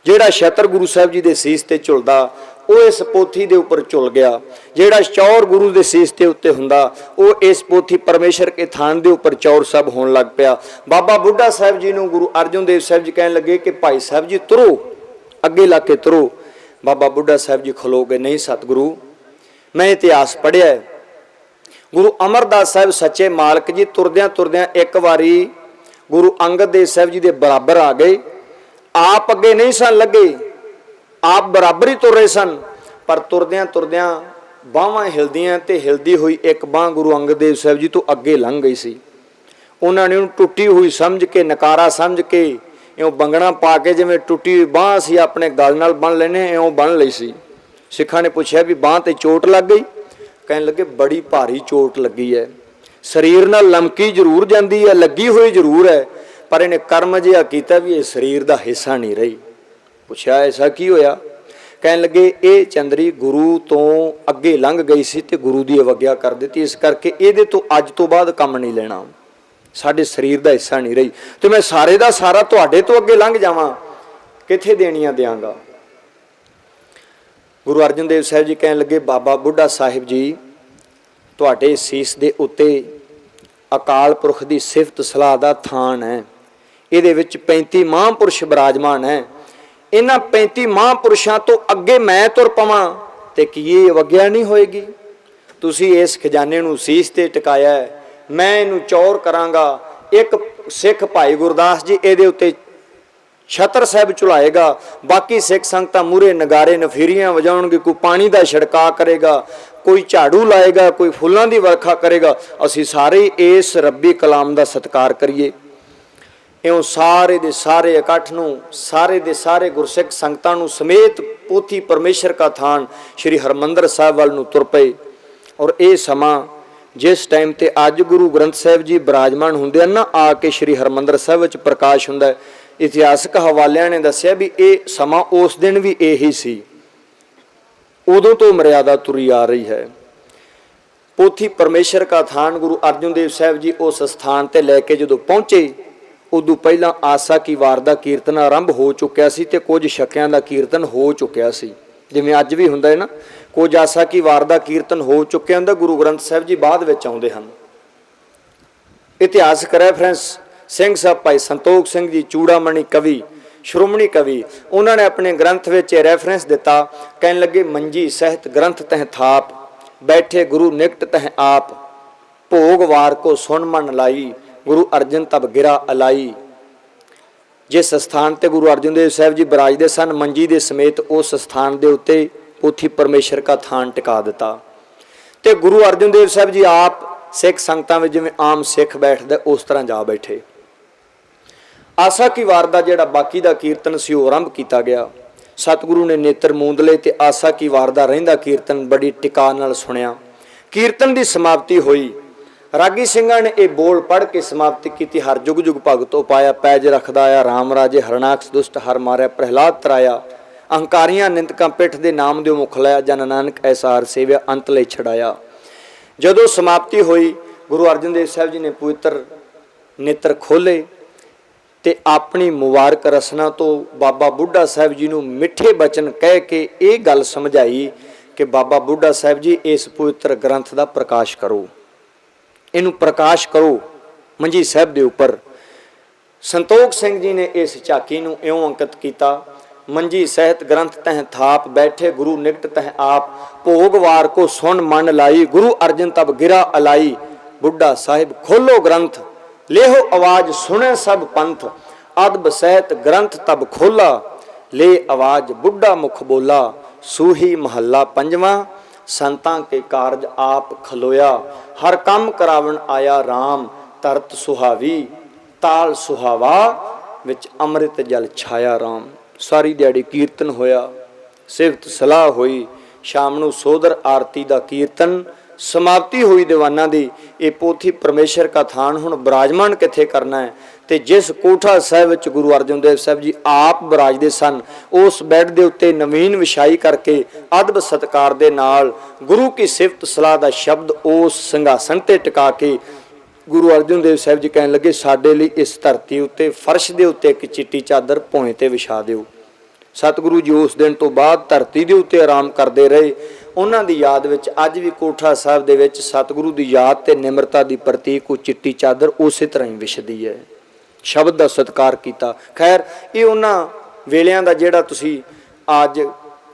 ਜਿਹੜਾ ਛਤਰ ਗੁਰੂ ਸਾਹਿਬ ਜੀ ਦੇ ਸੀਸ ਤੇ ਝੁਲਦਾ ਉਹ ਇਸ ਪੋਥੀ ਦੇ ਉੱਪਰ ਝੁਲ ਗਿਆ, ਜਿਹੜਾ ਚੌਰ ਗੁਰੂ ਦੇ ਸੀਸ ਦੇ ਉੱਤੇ ਹੁੰਦਾ ਉਹ ਇਸ ਪੋਥੀ ਪਰਮੇਸ਼ਰ ਕੇ ਥਾਨ ਦੇ ਉੱਪਰ ਚੌਰ ਸਭ ਹੋਣ ਲੱਗ ਪਿਆ। ਬਾਬਾ ਬੁੱਢਾ ਸਾਹਿਬ ਜੀ ਨੂੰ ਗੁਰੂ ਅਰਜਨ ਦੇਵ ਸਾਹਿਬ ਜੀ ਕਹਿਣ ਲੱਗੇ ਕਿ ਭਾਈ ਸਾਹਿਬ ਜੀ ਤੁਰੋ, ਅੱਗੇ ਲਾ ਕੇ ਤੁਰੋ। ਬਾਬਾ ਬੁੱਢਾ ਸਾਹਿਬ ਜੀ ਖਲੋ ਗਏ, ਨਹੀਂ ਸਤਿਗੁਰੂ, ਮੈਂ ਇਤਿਹਾਸ ਪੜ੍ਹਿਆ ਹੈ। ਗੁਰੂ ਅਮਰਦਾਸ ਸਾਹਿਬ ਸੱਚੇ ਮਾਲਕ ਜੀ ਤੁਰਦਿਆਂ ਤੁਰਦਿਆਂ ਇੱਕ ਵਾਰੀ ਗੁਰੂ ਅੰਗਦ ਦੇਵ ਸਾਹਿਬ ਜੀ ਦੇ ਬਰਾਬਰ ਆ ਗਏ। ਆਪ ਅੱਗੇ ਨਹੀਂ ਸਨ ਲੱਗੇ, ਆਪ ਬਰਾਬਰ ਹੀ ਤੁਰ ਰਹੇ ਸਨ, ਪਰ ਤੁਰਦਿਆਂ ਤੁਰਦਿਆਂ ਬਾਹਾਂ ਹਿਲਦੀਆਂ ਤੇ ਹਿਲਦੀ ਹੋਈ ਇੱਕ ਬਾਂਹ ਗੁਰੂ ਅੰਗਦ ਦੇਵ ਸਾਹਿਬ ਜੀ ਤੋਂ ਅੱਗੇ ਲੰਘ ਗਈ ਸੀ। ਉਹਨਾਂ ਨੇ ਉਹਨੂੰ ਟੁੱਟੀ ਹੋਈ ਸਮਝ ਕੇ, ਨਕਾਰਾ ਸਮਝ ਕੇ, ਇਉਂ ਬੰਗਣਾ ਪਾ ਕੇ ਜਿਵੇਂ ਟੁੱਟੀ ਹੋਈ ਬਾਂਹ ਅਸੀਂ ਆਪਣੇ ਗਲ ਨਾਲ ਬੰਨ ਲੈਨੇ, ਇਉਂ ਬੰਨ ਲਈ ਸੀ। ਸਿੱਖਾਂ ਨੇ ਪੁੱਛਿਆ ਵੀ ਬਾਂਹ ਤੇ ਚੋਟ ਲੱਗ ਗਈ? ਕਹਿਣ ਲੱਗੇ ਬੜੀ ਭਾਰੀ ਚੋਟ ਲੱਗੀ ਹੈ, ਸਰੀਰ ਨਾਲ ਲਮਕੀ ਜ਼ਰੂਰ ਜਾਂਦੀ ਹੈ, ਲੱਗੀ ਹੋਈ ਜ਼ਰੂਰ ਹੈ, ਪਰ ਇਹਨੇ ਕਰਮ ਜਿਹਾ ਕੀਤਾ ਵੀ ਇਹ ਸਰੀਰ ਦਾ ਹਿੱਸਾ ਨਹੀਂ ਰਹੀ। ਪੁੱਛਿਆ ਐਸਾ ਕੀ ਹੋਇਆ? ਕਹਿਣ ਲੱਗੇ ਇਹ ਚੰਦਰੀ ਗੁਰੂ ਤੋਂ ਅੱਗੇ ਲੰਘ ਗਈ ਸੀ ਤੇ ਗੁਰੂ ਦੀ ਅਵੱਗਿਆ ਕਰ ਦਿੱਤੀ, ਇਸ ਕਰਕੇ ਇਹਦੇ ਤੋਂ ਅੱਜ ਤੋਂ ਬਾਅਦ ਕੰਮ ਨਹੀਂ ਲੈਣਾ, ਸਾਡੇ ਸਰੀਰ ਦਾ ਹਿੱਸਾ ਨਹੀਂ ਰਹੀ, ਤੇ ਮੈਂ ਸਾਰੇ ਦਾ ਸਾਰਾ ਤੁਹਾਡੇ ਤੋਂ ਅੱਗੇ ਲੰਘ ਜਾਵਾਂ, ਕਿੱਥੇ ਦੇਣੀਆਂ ਦਿਆਂਗਾ। ਗੁਰੂ ਅਰਜਨ ਦੇਵ ਸਾਹਿਬ ਜੀ ਕਹਿਣ ਲੱਗੇ ਬਾਬਾ ਬੁੱਢਾ ਸਾਹਿਬ ਜੀ, ਤੁਹਾਡੇ ਸੀਸ ਦੇ ਉੱਤੇ ਅਕਾਲ ਪੁਰਖ ਦੀ ਸਿਫਤ ਸਲਾਹ ਦਾ ਥਾਨ ਹੈ, ਇਹਦੇ ਵਿੱਚ 35 ਮਹਾਂਪੁਰਸ਼ ਬਿਰਾਜਮਾਨ ਹੈ। ਇਹਨਾਂ 35 ਮਹਾਂਪੁਰਸ਼ਾਂ ਤੋਂ ਅੱਗੇ ਮੈਂ ਤੁਰ ਪਵਾਂ ਤੇ ਕੀ ਇਹ ਅਵੱਗਿਆ ਨਹੀਂ ਹੋਏਗੀ? ਤੁਸੀਂ ਇਸ ਖਜ਼ਾਨੇ ਨੂੰ ਸੀਸ ਤੇ ਟਿਕਾਇਆ ਹੈ, मैं इनू चौर करांगा। एक सिख भाई गुरदास जी इहदे उत्ते छतर साहब चुलाएगा, बाकी सिख संगतां मूहरे नगारे नफीरियां वजाउणगे, कोई पानी का छिड़का करेगा, कोई झाड़ू लाएगा, कोई फुल्लां दी वर्खा करेगा। असीं सारे इस रब्बी कलाम का सत्कार करिए। इउं सारे दे सारे इकट्ठ नूं, सारे दे सारे गुरसिख संगतां नूं समेत पोथी परमेश्वर का थान श्री हरमंदर साहिब वाल नूं तुर पए। और ये समा जिस टाइम ते अज गुरु ग्रंथ साहिब जी विराजमान हुंदे हन ना, आके श्री हरमंदर साहिब विच प्रकाश हुंदा है। इतिहासक हवालिਆਂ ने दस्सिया भी ये समा उस दिन भी यही सी, उदों तो मर्यादा तुरी आ रही है। पोथी परमेश्वर का थान गुरु अर्जन देव साहब जी उस स्थान ते लैके जो पहुंचे, उदों पहला आसा की वार दा कीर्तन आरंभ हो चुकिया सी ते कुछ शकियां दा कीर्तन हो चुकिया सी। जिवें अज भी हुंदा है ना, कुछ आसा की वार दा कीर्तन हो चुकिया हुंदा, गुरु ग्रंथ साहब जी बाद विच आउंदे हन। इतिहासक रैफरेंस सिंह साहब भाई संतोख सिंह जी चूड़ामणी कवि, श्रोमणी कवि, उन्होंने अपने ग्रंथ में रैफरेंस दिता। कहने लगे मंजी सहित ग्रंथ तह थाप, बैठे गुरु निकट तह आप, भोग वार को सुन मन लाई, गुरु अर्जन तब गिरा अलाई। जिस स्थान ते गुरु अर्जन देव साहब जी विराजते सन, मंजी के समेत उस स्थान के उत्ते पोथी परमेश्वर का थान टिका दिता। ते गुरु अर्जन देव साहब जी आप सिख संगतां में जिवें आम सिख बैठदा उस तरह जा बैठे। आसा की वार दा जिहड़ा बाकी दा कीर्तन सी वो आरंभ किया गया। सतगुरु ने नेत्र मूंद लए ते आसा की वार दा रहिंदा कीर्तन बड़ी टिका नाल सुनिया। कीर्तन की समाप्ति हुई, रागी सिंघां ने यह बोल पढ़ के समाप्ति की। हर जुग जुग भगतो पाया, पैज रखदा आया राम राजे, हरनाक्ष दुष्ट हर मारिया, प्रहलाद तराया, अहंकारियां निंदकां पिठ दे नाम दे मुख लाया, जन नानक ऐसा हर सेविया अंत लई छड़ाया। जदों समाप्ति हुई, गुरु अर्जन देव साहब जी ने पवित्र नेत्र खोले ते अपनी मुबारक रसना तो बाबा बुढ़ा साहब जी नूं मिठे बचन कह के ये गल समझाई कि बाबा बुढ़ा साहब जी इस पवित्र ग्रंथ का प्रकाश करो, इनू प्रकाश करो मंजी साहब के उपर। संतोख सिंह जी ने इस झाकी नूं इउं अंकित किया, मंजी सहित ग्रंथ तह थाप, बैठे गुरु निकट तह आप, भोग वार को सुन मन लाई, गुरु अर्जन तब गिरा अलाई। बुढ़ा साहिब खोलो ग्रंथ, लेहो आवाज सुने सब पंथ, अदब सहित ग्रंथ तब खोला, ले आवाज बुढ़ा मुख बोला। सूही महला पंजवा, संतां के कारज आप खलोया, हर काम करावन आया राम, तरत सुहावी ताल सुहावा, विच अमृत जल छाया राम। सारी दिहाड़ी कीर्तन होया, सिफत सलाह हुई, शाम नूं सोदर आरती का कीर्तन, समाप्ति हुई दीवाना दी। ये पोथी परमेश्वर का थान हुण विराजमान किथे करना है, ते जिस कोठा साहिब विच गुरु अर्जन देव साहब जी आप विराजते सन, उस बैड दे उत्ते नवीन विछाई करके अदब सत्कार दे नाल गुरु की सिफत सलाह का शब्द उस संघासन ते टिका के गुरु अर्जन देव साहब जी कहन लगे, साडे लई इस धरती उत्ते फर्श दे उत्ते एक चिट्टी चादर भोए ते विछा दिओ। सतगुरु जी उस दिन तो बाद धरती दे उत्ते आराम करते रहे। उन्हां दी याद विच अज भी कोठा साहब दे विच सतगुरु दी याद ते निमरता दी प्रतीक को चिट्टी चादर उस तरह ही विछदी है। शब्द का सत्कार किया। खैर ये उन्हां वेलियां दा जिहड़ा तुसीं अज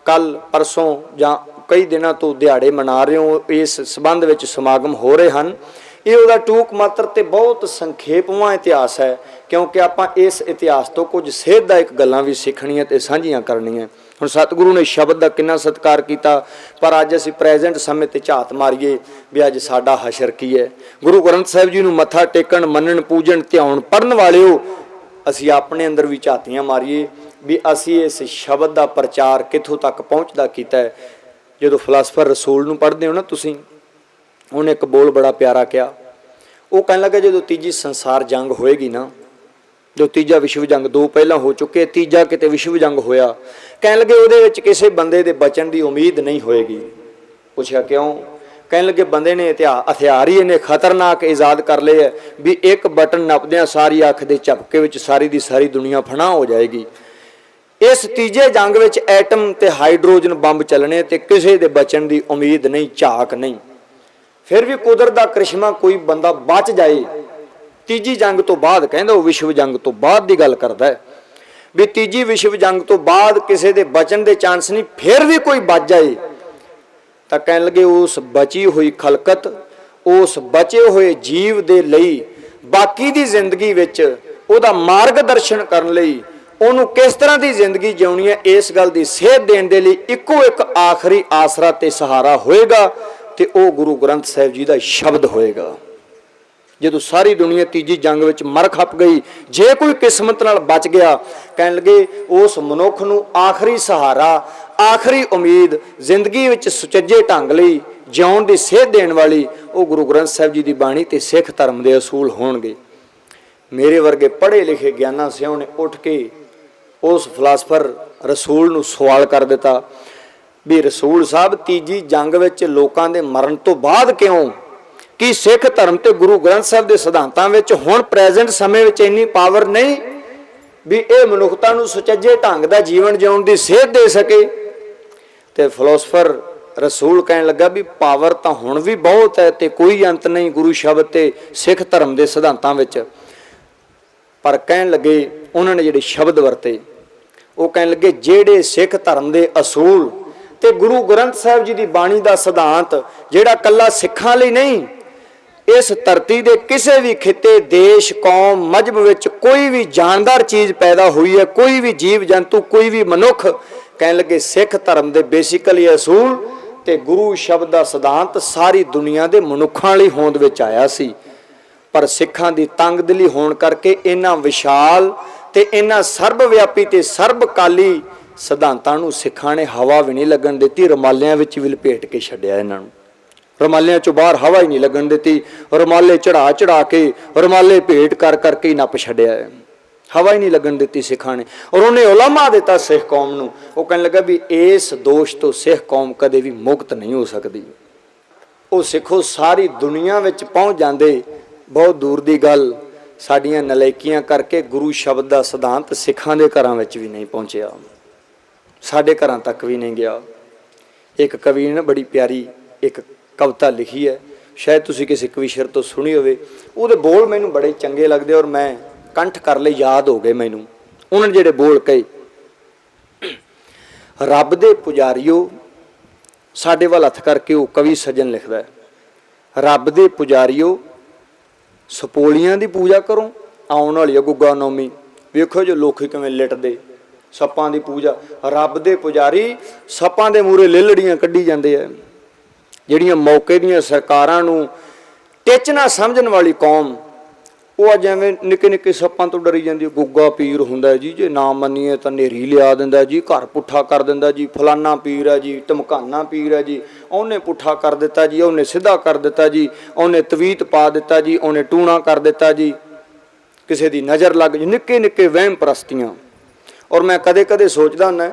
कल परसों जां कई दिनों तो दिहाड़े मना रहे हो, इस संबंध विच समागम हो रहे हैं। ये उहदा टूक मात्र ते बहुत संखेपवां इतिहास है, क्योंकि आपां इस इतिहास तो कुछ सेधदायक गल्लां भी सीखणियां ते साझीआं करनियां। हुण सतगुरु ने शब्द का कितना सत्कार किया, पर अज असीं प्रेजेंट समय ते झात मारीए भी अज साडा हशर की है। गुरु ग्रंथ साहिब जी नूं मत्था टेकण, मनण, पूजण, ध्यान पढ़न वालिओ, असीं अपने अंदर भी झातियां मारीए भी असीं इस शब्द का प्रचार कित्थों तक पहुँचदा कीता है। जदों फिलासफर रसूल नूं पढ़दे हो ना तुसीं, उन्हें एक बोल बड़ा प्यारा किया। वो कहने लगा, जो तीजी संसार जंग होएगी ना, जो तीजा विश्व जंग, दो पहला हो चुके, तीजा किते विश्व जंग होया, कहने लगे उहदे विच किसी बंदे दे बचन की उम्मीद नहीं होएगी। पूछा क्यों? कहने लगे बंदे ने हथियार ही इन्हें खतरनाक ईजाद कर लिया भी एक बटन नपदियां सारी अख दे झपके विच सारी दी सारी दुनिया फना हो जाएगी। इस तीजे जंग विच एटम ते हाइड्रोजन बंब चलने ते किसी दे बचन की उम्मीद नहीं, झाक नहीं। फिर भी कुदरत का करिश्मा कोई बंदा बच जाए। तीजी जंग तो बाद कहंदा, वो विश्व जंग तो बाद की गल करदा है भी तीजी विश्व जंग तो बाद किसी दे बचन दे चांस नहीं, फिर भी कोई बच जाए तो कहने लगे उस बची हुई खलकत, उस बचे हुए जीव दे लई बाकी दी जिंदगी विच उहदा मार्गदर्शन करन लई ਉਹਨੂੰ किस तरह की जिंदगी जिउणी है इस गल की सेध देने के लिए इक्को एक आखिरी आसरा ते सहारा होएगा तो वह गुरु ग्रंथ साहिब जी का शब्द होएगा। जो सारी दुनिया तीजी जंग में मर खप गई, जे कोई किस्मत नाल बच गया, कहन लगे उस मनुख नूं आखिरी सहारा आखिरी उम्मीद जिंदगी में सुचज्जे ढंग लई जिउण की सेध देने वाली वो गुरु ग्रंथ साहिब जी की बाणी ते सिख धर्म के असूल होणगे। मेरे वर्गे पढ़े लिखे ज्ञाना सियां ने उठ के उस फिलासफर रसूल नूं सवाल कर दिता भी रसूल साहब तीजी जंग विच लोकां दे मरण तो बाद क्यों कि सिख धर्म ते गुरु ग्रंथ साहिब के सिद्धांतां विच हुण प्रेजेंट समय विच इन्नी पावर नहीं भी ये मनुखता नूं सुचज्जे ढंग दा जीवन जिउण दी सेध दे सके। ते फिलासफर रसूल कहण लगा भी पावर तां हुण भी बहुत है ते कोई अंत नहीं गुरु शब्द ते सिख धर्म के सिद्धांतां विच। पर कहण लगे उन्होंने जिहड़े शब्द वरते वो कहण लगे जिहड़े सिख धर्म के असूल ते गुरु ग्रंथ साहिब जी की बाणी का सिद्धांत जिहड़ा कल्ला सिखां लई नहीं, इस धरती के किसी भी खिते देश कौम मजहब विच कोई भी जानदार चीज़ पैदा हुई है, कोई भी जीव जंतु कोई भी मनुख, कहण लगे सिख धर्म के बेसिकली असूल ते गुरु शब्द का सिद्धांत सारी दुनिया के मनुखां लई होंद विच आया सी। पर सिखां दी तंग दिली होण करके इन्हां विशाल ते इन्हां सर्वव्यापी ते सर्वकाली सिद्धांतां नूं सिखां ने हवा भी नहीं लगन दित्ती, रुमालियां विच भी लपेट के छड्डिया। इन्हां नूं रुमालियां चों बाहर हवा ही नहीं लगन दित्ती, रुमाले चढ़ा चढ़ा के रुमाले भेट कर करके ही नप छड्डिया है, हवा ही नहीं लगन दित्ती सिखां ने। और उन्हें उलामा दिता सिख कौम नूं, वो कहण लगा भी इस दोष तो सिख कौम कदे भी मुक्त नहीं हो सकती। वो सिखो सारी दुनिया विच पहुंच जांदे, बहुत दूर की गल साड़ियां नलायकियां करके गुरु शब्द का सिद्धांत सिखां दे घरां विच भी नहीं पहुंचिया, साडे घरां तक भी नहीं गया। एक कवि ने बड़ी प्यारी एक कविता लिखी है, शायद तुसीं किसी कविशर तो सुनी होवे, उहदे बोल मैनूं बड़े चंगे लगदे और मैं कंठ कर लए, याद हो गए मैनूं। उन्होंने जिहड़े बोल कहे, रब दे पुजारियो, साडे वल हत्थ करके वो कवि सज्जन लिखदा है, रब दे पुजारियो सपोलियां की पूजा करो, आउण वाली गुग्गा नौमी वेखो जो लोग किवें लिटदे, सप्पां की पूजा, रब दे पुजारी सप्पां दे मूहरे लेलड़ियां कड्ढी जांदे आ। जिहड़ियां मौके दीयां सरकारां नूं टिच ना समझण वाली कौम, वो अज एवें निक्के निक्के सप्पां तो डरी जांदी, गुग्गा पीर हुंदा जी, जे ना मन्नीए तां नेरी लिया दिंदा जी, घर पुट्ठा कर दिंदा जी, फलाना पीर है जी, धमकाना पीर है जी, उन्हें पुट्ठा कर दिता जी, उन्हें सीधा कर दिता जी, उन्हें तवीत पा दिता जी, उन्हें टूणा कर दिता जी, किसी की नज़र लग जी, निक्के निक्के वहम परस्तियां। और मैं कदे कदे सोचदा हुंदा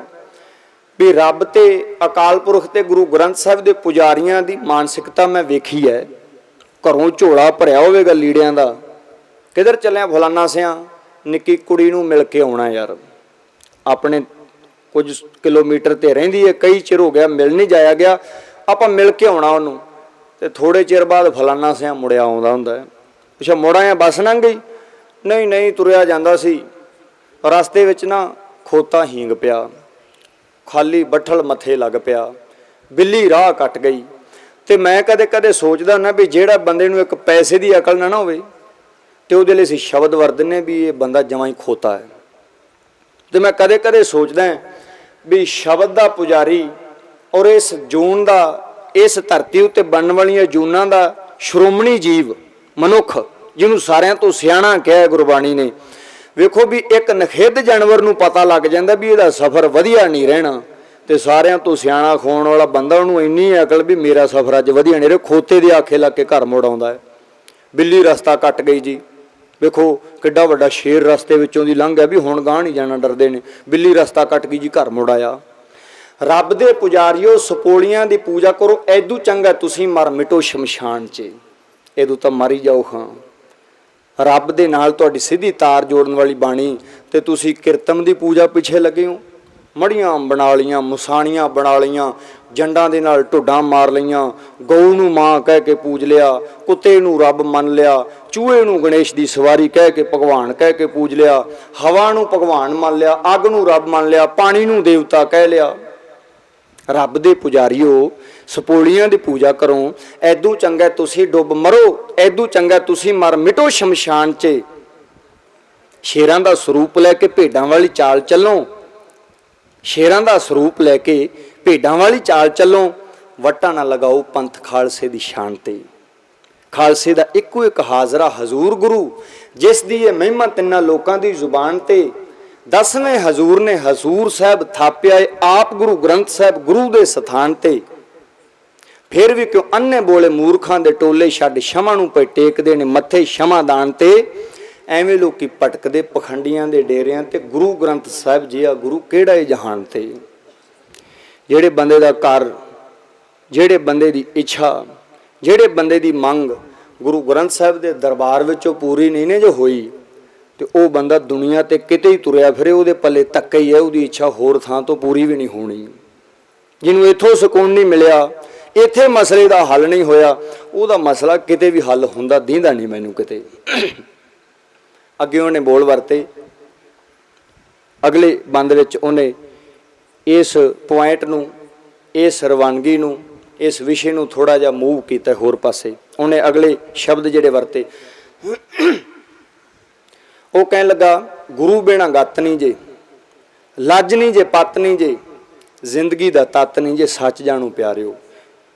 भी रब ते अकाल पुरख ते गुरु ग्रंथ साहिब के पुजारियां की मानसिकता मैं वेखी है, घरों झोला भरिया होवेगा लीड़ियां दा, किधर चलिया फलाना सियां, निक्की कुड़ी नूं मिल के आउणा यार, अपने कुछ किलोमीटर ते रहिंदी है, कई चिर हो गया मिल नहीं जाया गया, आपां मिल के आउणा उहनूं, ते थोड़े चिर बाद फलाना सियां मुड़िया आउंदा हुंदा है, पिछा मुड़ आया बस लंघ गई, नहीं नहीं तुरिया जांदा सी, रस्ते विच ना खोता हींग पिया, खाली बठल मथे लग पिया, बिल्ली राह कट गई। तो मैं कदे कदे सोचदा ना भी जिहड़ा बंदे नूं एक पैसे की अकल ना होवे तो वो लिए शब्द वरतने भी ये बंदा जमां ही खोता है। तो मैं कदे कदे सोचदा भी शब्द का पुजारी और इस जून का इस धरती उत्ते बनने वाली जूनां का श्रोमणी जीव मनुख जिन्हों सारियां तो सियाणा कहा गुरबाणी ने, वेखो भी एक नखेद जानवर नूं पता लग जाता भी इहदा सफ़र वधिया नहीं रहना, तो सारियां तो सियाणा खोण वाला बंदा उन्होंने इन्नी अकल भी मेरा सफ़र अज वधिया नहीं रहा, खोते दे आखे लग के घर मुड़ आउंदा है। बिल्ली रस्ता कट गई जी, वेखो किड्डा वड्डा शेर रस्ते विचों दी लंघ है भी हुण गांह नहीं जाना डरदे ने, बिल्ली रस्ता कट गई जी घर मुड़ आया। रब दे पुजारियो सपोलियां दी पूजा करो, ऐदू चंगा तुसीं मर मिटो शमशान च, ऐदू तां मर ही जाओ खां। रब दे नाल तुहाडी सीधी तार जोड़न वाली बाणी ते तुसीं किरतम दी पूजा पिछे लगे हो, मड़ियां बना लियां, मुसाणियां बना लियां, जंडां दे नाल ढुड्डां मार लईयां, गऊ नूं मां कह के पूज लिया, कुत्ते नूं रब मन लिया, चूहे नूं गणेश दी सवारी कह के भगवान कह के पूज लिया, हवा नूं भगवान मान लिया, अग नूं रब मान लिया, पानी नूं देवता कह लिया। रब दे पुजारीओ सपोलियां दी पूजा करो, ऐदू चंगा तुसी डुब मरो, ऐदू चंगा तुसी मर मिटो शमशान च। शेरां दा स्वरूप लैके भेडां वाली चाल चलो, शेरां दा स्वरूप लैके भेडां वाली चाल चलो, वट्टा ना लगाओ पंथ खालसे दी शान ते। खालसे दा इक्को एक हाजरा हजूर गुरु, जिस दी ये महिमा तिन्ना लोकां दी जुबान ते। 10वें हजूर ने हजूर साहब थापिया आप गुरु ग्रंथ साहब गुरु दे स्थान ते। फिर भी क्यों अन्ने बोले मूर्खां दे टोले छड्ड क्षमा नूं पे टेकदे ने मत्थे क्षमा दान ते। ਐਵੇਂ ਲੋਕੀ ਭਟਕਦੇ ਪਖੰਡੀਆਂ ਦੇ ਡੇਰਿਆਂ ਤੇ, ਗੁਰੂ ਗ੍ਰੰਥ ਸਾਹਿਬ ਜੀ ਆ ਗੁਰੂ ਕਿਹੜਾ ਇਹ ਜਹਾਨ ਤੇ। ਜਿਹੜੇ ਬੰਦੇ ਦਾ ਘਰ, ਜਿਹੜੇ ਬੰਦੇ ਦੀ ਇੱਛਾ, ਜਿਹੜੇ ਬੰਦੇ ਦੀ ਮੰਗ ਗੁਰੂ ਗ੍ਰੰਥ ਸਾਹਿਬ ਦੇ ਦਰਬਾਰ ਵਿੱਚੋਂ ਪੂਰੀ ਨਹੀਂ ਨੇ ਜੋ ਹੋਈ, ਤੇ ਉਹ ਬੰਦਾ ਦੁਨੀਆ ਤੇ ਕਿਤੇ ਹੀ ਤੁਰਿਆ ਫਿਰੇ, ਉਹਦੇ ਪੱਲੇ ਧੱਕਾ ਹੀ ਹੈ, ਉਹਦੀ ਇੱਛਾ ਹੋਰ ਥਾਂ ਤੋਂ ਪੂਰੀ ਵੀ ਨਹੀਂ ਹੋਣੀ। ਜਿਹਨੂੰ ਇੱਥੋਂ ਸਕੂਨ ਨਹੀਂ ਮਿਲਿਆ, ਇੱਥੇ ਮਸਲੇ ਦਾ ਹੱਲ ਨਹੀਂ ਹੋਇਆ, ਉਹਦਾ ਮਸਲਾ ਕਿਤੇ ਵੀ ਹੱਲ ਹੁੰਦਾ ਦੀਂਦਾ ਨਹੀਂ ਮੈਨੂੰ ਕਿਤੇ। ਅੱਗੇ ਉਹਨੇ ਬੋਲ ਵਰਤੇ, ਅਗਲੇ ਬੰਦ ਵਿੱਚ ਉਹਨੇ ਇਸ ਪੁਆਇੰਟ ਨੂੰ, ਇਸ ਰਵਾਨਗੀ ਨੂੰ, ਇਸ ਵਿਸ਼ੇ ਨੂੰ ਥੋੜਾ ਜਿਹਾ ਮੂਵ ਕੀਤਾ ਹੋਰ ਪਾਸੇ। ਉਹਨੇ ਅਗਲੇ ਸ਼ਬਦ ਜਿਹੜੇ ਵਰਤੇ, ਉਹ ਕਹਿਣ ਲੱਗਾ ਗੁਰੂ ਬਿਨਾਂ ਗੱਤ ਨਹੀਂ ਜੇ, ਲੱਜ ਨਹੀਂ ਜੇ ਪੱਤ ਨਹੀਂ ਜੇ, ਜ਼ਿੰਦਗੀ ਦਾ ਤੱਤ ਨਹੀਂ ਜੇ, ਸੱਚ ਜਾਣੋ ਪਿਆਰਿਓ।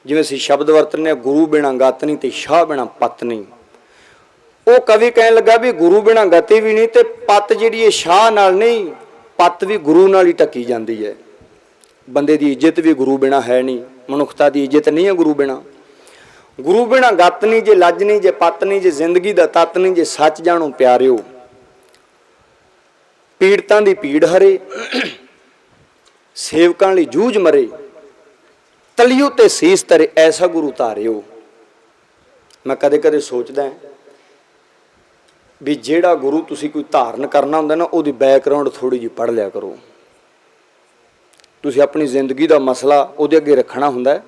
ਜਿਵੇਂ ਅਸੀਂ ਸ਼ਬਦ ਵਰਤਨੇ, ਗੁਰੂ ਬਿਨਾਂ ਗੱਤ ਨਹੀਂ ਤੇ ਸ਼ਾਹ ਬਿਨਾਂ ਪੱਤ ਨਹੀਂ। ਉਹ ਕਵੀ ਕਹਿਣ ਲੱਗਾ ਵੀ ਗੁਰੂ ਬਿਨਾਂ ਗਤੀ ਵੀ ਨਹੀਂ ਤੇ ਪੱਤ ਜਿਹੜੀ ਇਹ ਸ਼ਾਹ ਨਾਲ ਨਹੀਂ, ਪੱਤ ਵੀ ਗੁਰੂ ਨਾਲ ਹੀ ਢੱਕੀ ਜਾਂਦੀ ਹੈ। ਬੰਦੇ ਦੀ ਇੱਜ਼ਤ ਵੀ ਗੁਰੂ ਬਿਨਾਂ ਹੈ ਨਹੀਂ, ਮਨੁੱਖਤਾ ਦੀ ਇੱਜ਼ਤ ਨਹੀਂ ਹੈ ਗੁਰੂ ਬਿਨਾਂ। ਗੁਰੂ ਬਿਨਾਂ ਗੱਤ ਨਹੀਂ ਜੇ, ਲੱਜ ਨਹੀਂ ਜੇ, ਪੱਤ ਨਹੀਂ ਜੇ, ਜ਼ਿੰਦਗੀ ਦਾ ਤੱਤ ਨਹੀਂ ਜੇ, ਸੱਚ ਜਾਣੋ ਪਿਆਰਿਓ। ਪੀੜਤਾਂ ਦੀ ਪੀੜ ਹਰੇ, ਸੇਵਕਾਂ ਲਈ ਜੂਝ ਮਰੇ, ਤਲੀਓ ਤੇ ਸੀਸ ਧਰੇ, ਐਸਾ ਗੁਰੂ ਧਾਰਿਓ। ਮੈਂ ਕਦੇ ਕਦੇ ਸੋਚਦਾ ਵੀ ਜਿਹੜਾ ਗੁਰੂ ਤੁਸੀਂ ਕੋਈ ਧਾਰਨ ਕਰਨਾ ਹੁੰਦਾ ਨਾ, ਉਹਦੀ ਬੈਕਗਰਾਉਂਡ ਥੋੜ੍ਹੀ ਜਿਹੀ ਪੜ੍ਹ ਲਿਆ ਕਰੋ। ਤੁਸੀਂ ਆਪਣੀ ਜ਼ਿੰਦਗੀ ਦਾ ਮਸਲਾ ਉਹਦੇ ਅੱਗੇ ਰੱਖਣਾ ਹੁੰਦਾ।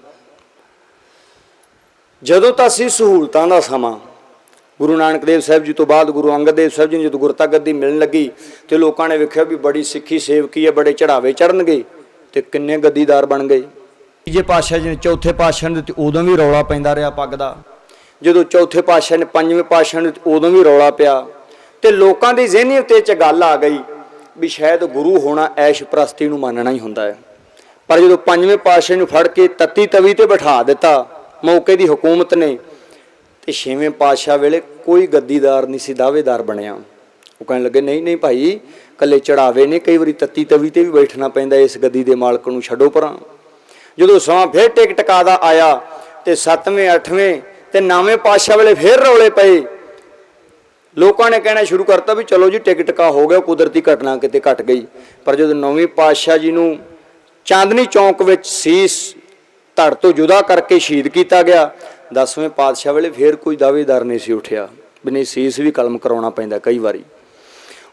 ਜਦੋਂ ਤਾਂ ਅਸੀਂ ਸਹੂਲਤਾਂ ਦਾ ਸਮਾਂ, ਗੁਰੂ ਨਾਨਕ ਦੇਵ ਸਾਹਿਬ ਜੀ ਤੋਂ ਬਾਅਦ ਗੁਰੂ ਅੰਗਦ ਦੇਵ ਸਾਹਿਬ ਜੀ ਨੂੰ ਜਦੋਂ ਗੁਰਤਾ ਗੱਦੀ ਮਿਲਣ ਲੱਗੀ ਤੇ ਲੋਕਾਂ ਨੇ ਵੇਖਿਆ ਵੀ ਬੜੀ ਸਿੱਖੀ ਸੇਵਕੀ ਹੈ, ਬੜੇ ਚੜਾਵੇ ਚੜਨਗੇ, ਤੇ ਕਿੰਨੇ ਗੱਦੀਦਾਰ ਬਣ ਗਏ। ਤੀਜੇ ਪਾਤਸ਼ਾਹ ਜੀ ਨੇ ਚੌਥੇ ਪਾਤਸ਼ਾਹ ਨੇ, ਉਦੋਂ ਵੀ ਰੌਲਾ ਪੈਂਦਾ ਰਿਹਾ ਪੱਗ ਦਾ। ਜਦੋਂ ਚੌਥੇ ਪਾਤਸ਼ਾਹ ਨੇ, ਪੰਜਵੇਂ ਪਾਤਸ਼ਾਹ ਨੇ, ਉਦੋਂ ਵੀ ਰੌਲਾ ਪਿਆ। ਤੇ ਲੋਕਾਂ ਦੀ ਜ਼ਿਹਨੀਅਤ 'ਚ ਗੱਲ ਆ ਗਈ ਵੀ ਸ਼ਾਇਦ ਗੁਰੂ ਹੋਣਾ ਐਸ਼ ਪ੍ਰਸਤੀ ਨੂੰ ਮੰਨਣਾ ਹੀ ਹੁੰਦਾ ਹੈ। ਪਰ ਜਦੋਂ ਪੰਜਵੇਂ ਪਾਤਸ਼ਾਹ ਨੂੰ ਫੜ ਕੇ ਤੱਤੀ ਤਵੀ ਤੇ ਬਿਠਾ ਦਿੱਤਾ ਮੌਕੇ ਦੀ ਹਕੂਮਤ ਨੇ, ਤੇ ਛੇਵੇਂ ਪਾਤਸ਼ਾਹ ਵੇਲੇ ਕੋਈ ਗੱਦੀਦਾਰ ਨਹੀਂ ਸੀ ਦਾਅਵੇਦਾਰ ਬਣਿਆ। ਉਹ ਕਹਿਣ ਲੱਗੇ ਨਹੀਂ ਨਹੀਂ ਭਾਈ, ਇਕੱਲੇ ਚੜਾਵੇ ਨੇ, ਕਈ ਵਾਰੀ ਤੱਤੀ ਤਵੀ ਤੇ ਵੀ ਬੈਠਣਾ ਪੈਂਦਾ, ਇਸ ਗੱਦੀ ਦੇ ਮਾਲਕ ਨੂੰ ਛੱਡੋ ਪਰਾਂ। ਜਦੋਂ ਸਮਾਂ ਫਿਰ ਟਿਕ ਟਿਕਾਦਾ ਆਇਆ ਤੇ 7ਵੇਂ 8ਵੇਂ ਤੇ 9ਵੇਂ ਪਾਤਸ਼ਾਹ ਵੇਲੇ ਫਿਰ ਰੌਲੇ ਪਏ। ਲੋਕਾਂ ਨੇ ਕਹਿਣਾ ਸ਼ੁਰੂ ਕਰਤਾ ਵੀ ਚਲੋ ਜੀ ਟਿਕ ਟਿਕਾ ਹੋ ਗਿਆ, ਕੁਦਰਤੀ ਘਟਨਾ ਕਿਤੇ ਘਟ ਗਈ। ਪਰ ਜਦੋਂ 9ਵੇਂ ਪਾਤਸ਼ਾਹ ਜੀ ਨੂੰ ਚਾਂਦਨੀ ਚੌਂਕ ਵਿੱਚ ਸੀਸ ਧੜ ਤੋਂ ਜੁਦਾ ਕਰਕੇ ਸ਼ਹੀਦ ਕੀਤਾ ਗਿਆ, 10ਵੇਂ ਪਾਤਸ਼ਾਹ ਵੇਲੇ ਫਿਰ ਕੋਈ ਦਾਅਵੇਦਾਰ ਨਹੀਂ ਸੀ ਉੱਠਿਆ ਵੀ ਨਹੀਂ, ਸੀਸ ਵੀ ਕਲਮ ਕਰਾਉਣਾ ਪੈਂਦਾ ਕਈ ਵਾਰੀ।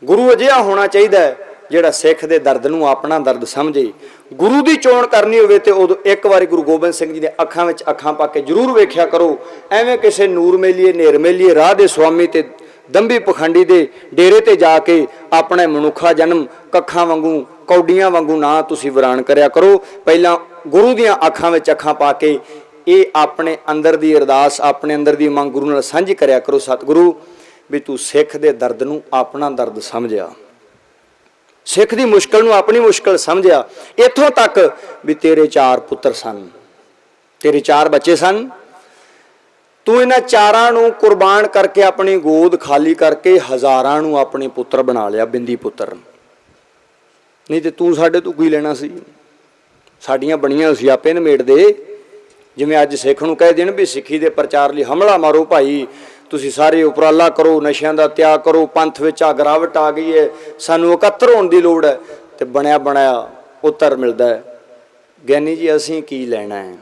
ਗੁਰੂ ਅਜਿਹਾ ਹੋਣਾ ਚਾਹੀਦਾ ਜਿਹੜਾ ਸਿੱਖ ਦੇ ਦਰਦ ਨੂੰ ਆਪਣਾ ਦਰਦ ਸਮਝੇ। ਗੁਰੂ ਦੀ ਚੋਣ ਕਰਨੀ ਹੋਵੇ ਤੇ ਉਦੋਂ ਇੱਕ ਵਾਰੀ ਗੁਰੂ ਗੋਬਿੰਦ ਸਿੰਘ ਜੀ ਦੇ ਅੱਖਾਂ ਵਿੱਚ ਅੱਖਾਂ ਪਾ ਕੇ ਜ਼ਰੂਰ ਵੇਖਿਆ ਕਰੋ। ਐਵੇਂ ਕਿਸੇ ਨੂਰ ਮੇਲੀਏ ਨੇਰ ਮੇਲੀਏ ਰਾਹ ਦੇ ਸੁਆਮੀ ਤੇ ਦੰਭੀ ਪਖੰਡੀ ਦੇ ਡੇਰੇ ਤੇ ਜਾ ਕੇ ਆਪਣੇ ਮਨੁੱਖਾ ਜਨਮ ਕੱਖਾਂ ਵਾਂਗੂ ਕੌਡੀਆਂ ਵਾਂਗੂ ਨਾ ਤੁਸੀਂ ਵਿਰਾਨ ਕਰਿਆ ਕਰੋ। ਪਹਿਲਾਂ ਗੁਰੂ ਦੀਆਂ ਅੱਖਾਂ ਵਿੱਚ ਅੱਖਾਂ ਪਾ ਕੇ ਇਹ ਆਪਣੇ ਅੰਦਰ ਦੀ ਅਰਦਾਸ, ਆਪਣੇ ਅੰਦਰ ਦੀ ਮੰਗ ਗੁਰੂ ਨਾਲ ਸਾਂਝੀ ਕਰਿਆ ਕਰੋ। ਸਤਿਗੁਰੂ ਵੀ ਤੂੰ ਸਿੱਖ ਦੇ ਦਰਦ ਨੂੰ ਆਪਣਾ ਦਰਦ ਸਮਝਿਆ, ਸਿੱਖ ਦੀ ਮੁਸ਼ਕਲ ਨੂੰ ਆਪਣੀ ਮੁਸ਼ਕਲ ਸਮਝਿਆ। ਇੱਥੋਂ ਤੱਕ ਵੀ ਤੇਰੇ 4 ਪੁੱਤਰ ਸਨ, ਤੇਰੇ 4 ਬੱਚੇ ਸਨ, ਤੂੰ ਇਹਨਾਂ 4ਾਂ ਨੂੰ ਕੁਰਬਾਨ ਕਰਕੇ ਆਪਣੀ ਗੋਦ ਖਾਲੀ ਕਰਕੇ ਹਜ਼ਾਰਾਂ ਨੂੰ ਆਪਣੇ ਪੁੱਤਰ ਬਣਾ ਲਿਆ, ਬਿੰਦੀ ਪੁੱਤਰ। ਨਹੀਂ ਤੇ ਤੂੰ ਸਾਡੇ ਤੋਂ ਕੀ ਲੈਣਾ ਸੀ? ਸਾਡੀਆਂ ਬਣੀਆਂ ਸੀ ਆਪੇ ਨਿਮੇੜਦੇ। ਜਿਵੇਂ ਅੱਜ ਸਿੱਖ ਨੂੰ ਕਹਿ ਦੇਣ ਵੀ ਸਿੱਖੀ ਦੇ ਪ੍ਰਚਾਰ ਲਈ ਹਮਲਾ ਮਾਰੋ ਭਾਈ, ਤੁਸੀਂ ਸਾਰੇ ਉਪਰਾਲਾ ਕਰੋ, ਨਸ਼ਿਆਂ ਦਾ ਤਿਆਗ ਕਰੋ, ਪੰਥ ਵਿੱਚ ਆ ਗਿਰਾਵਟ ਆ ਗਈ ਹੈ, ਸਾਨੂੰ ਇਕੱਤਰ ਹੋਣ ਦੀ ਲੋੜ ਹੈ, ਤੇ ਬਣਿਆ ਬਣਾਇਆ ਉੱਤਰ ਮਿਲਦਾ ਹੈ ਗਿਆਨੀ ਜੀ ਅਸੀਂ ਕੀ ਲੈਣਾ ਹੈ।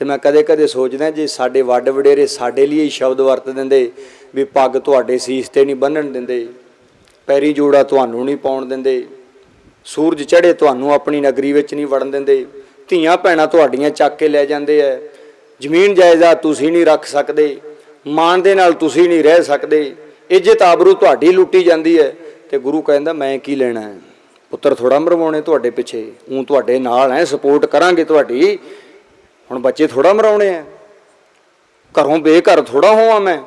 ਤੇ ਮੈਂ ਕਦੇ ਕਦੇ ਸੋਚਦਾ ਜੇ ਸਾਡੇ ਵੱਡ ਵਡੇਰੇ ਸਾਡੇ ਲਈ ਸ਼ਬਦ ਵਰਤ ਦਿੰਦੇ ਵੀ ਪੱਗ ਤੁਹਾਡੇ ਸੀਸ ਤੇ ਨਹੀਂ ਬੰਨ੍ਹਣ ਦਿੰਦੇ, ਪੈਰੀ ਜੋੜਾ ਤੁਹਾਨੂੰ ਨਹੀਂ ਪਾਉਣ ਦਿੰਦੇ, ਸੂਰਜ ਚੜ੍ਹੇ ਤੁਹਾਨੂੰ ਆਪਣੀ ਨਗਰੀ ਵਿੱਚ ਨਹੀਂ ਵੜਨ ਦਿੰਦੇ, ਧੀਆਂ ਭੈਣਾਂ ਤੁਹਾਡੀਆਂ ਚੱਕ ਕੇ ਲੈ ਜਾਂਦੇ ਹੈ, ਜ਼ਮੀਨ ਜਾਇਦਾਦ ਤੁਸੀਂ ਨਹੀਂ ਰੱਖ ਸਕਦੇ, ਮਾਣ ਦੇ ਨਾਲ ਤੁਸੀਂ ਨਹੀਂ ਰਹਿ ਸਕਦੇ, ਇੱਜ਼ਤ ਆਬਰੂ ਤੁਹਾਡੀ ਲੁੱਟੀ ਜਾਂਦੀ ਹੈ, ਤੇ ਗੁਰੂ ਕਹਿੰਦਾ ਮੈਂ ਕੀ ਲੈਣਾ ਹੈ। ਪੁੱਤਰ ਥੋੜਾ ਮਰਵਾਉਣੇ ਤੁਹਾਡੇ ਪਿੱਛੇ, ਉਹ ਤੁਹਾਡੇ ਨਾਲ ਹੈ, ਸਪੋਰਟ ਕਰਾਂਗੇ ਤੁਹਾਡੀ, ਹੁਣ ਬੱਚੇ ਥੋੜਾ ਮਰਾਉਣੇ ਆ, ਘਰੋਂ ਬੇਘਰ ਥੋੜਾ ਹੋਵਾਂ ਮੈਂ,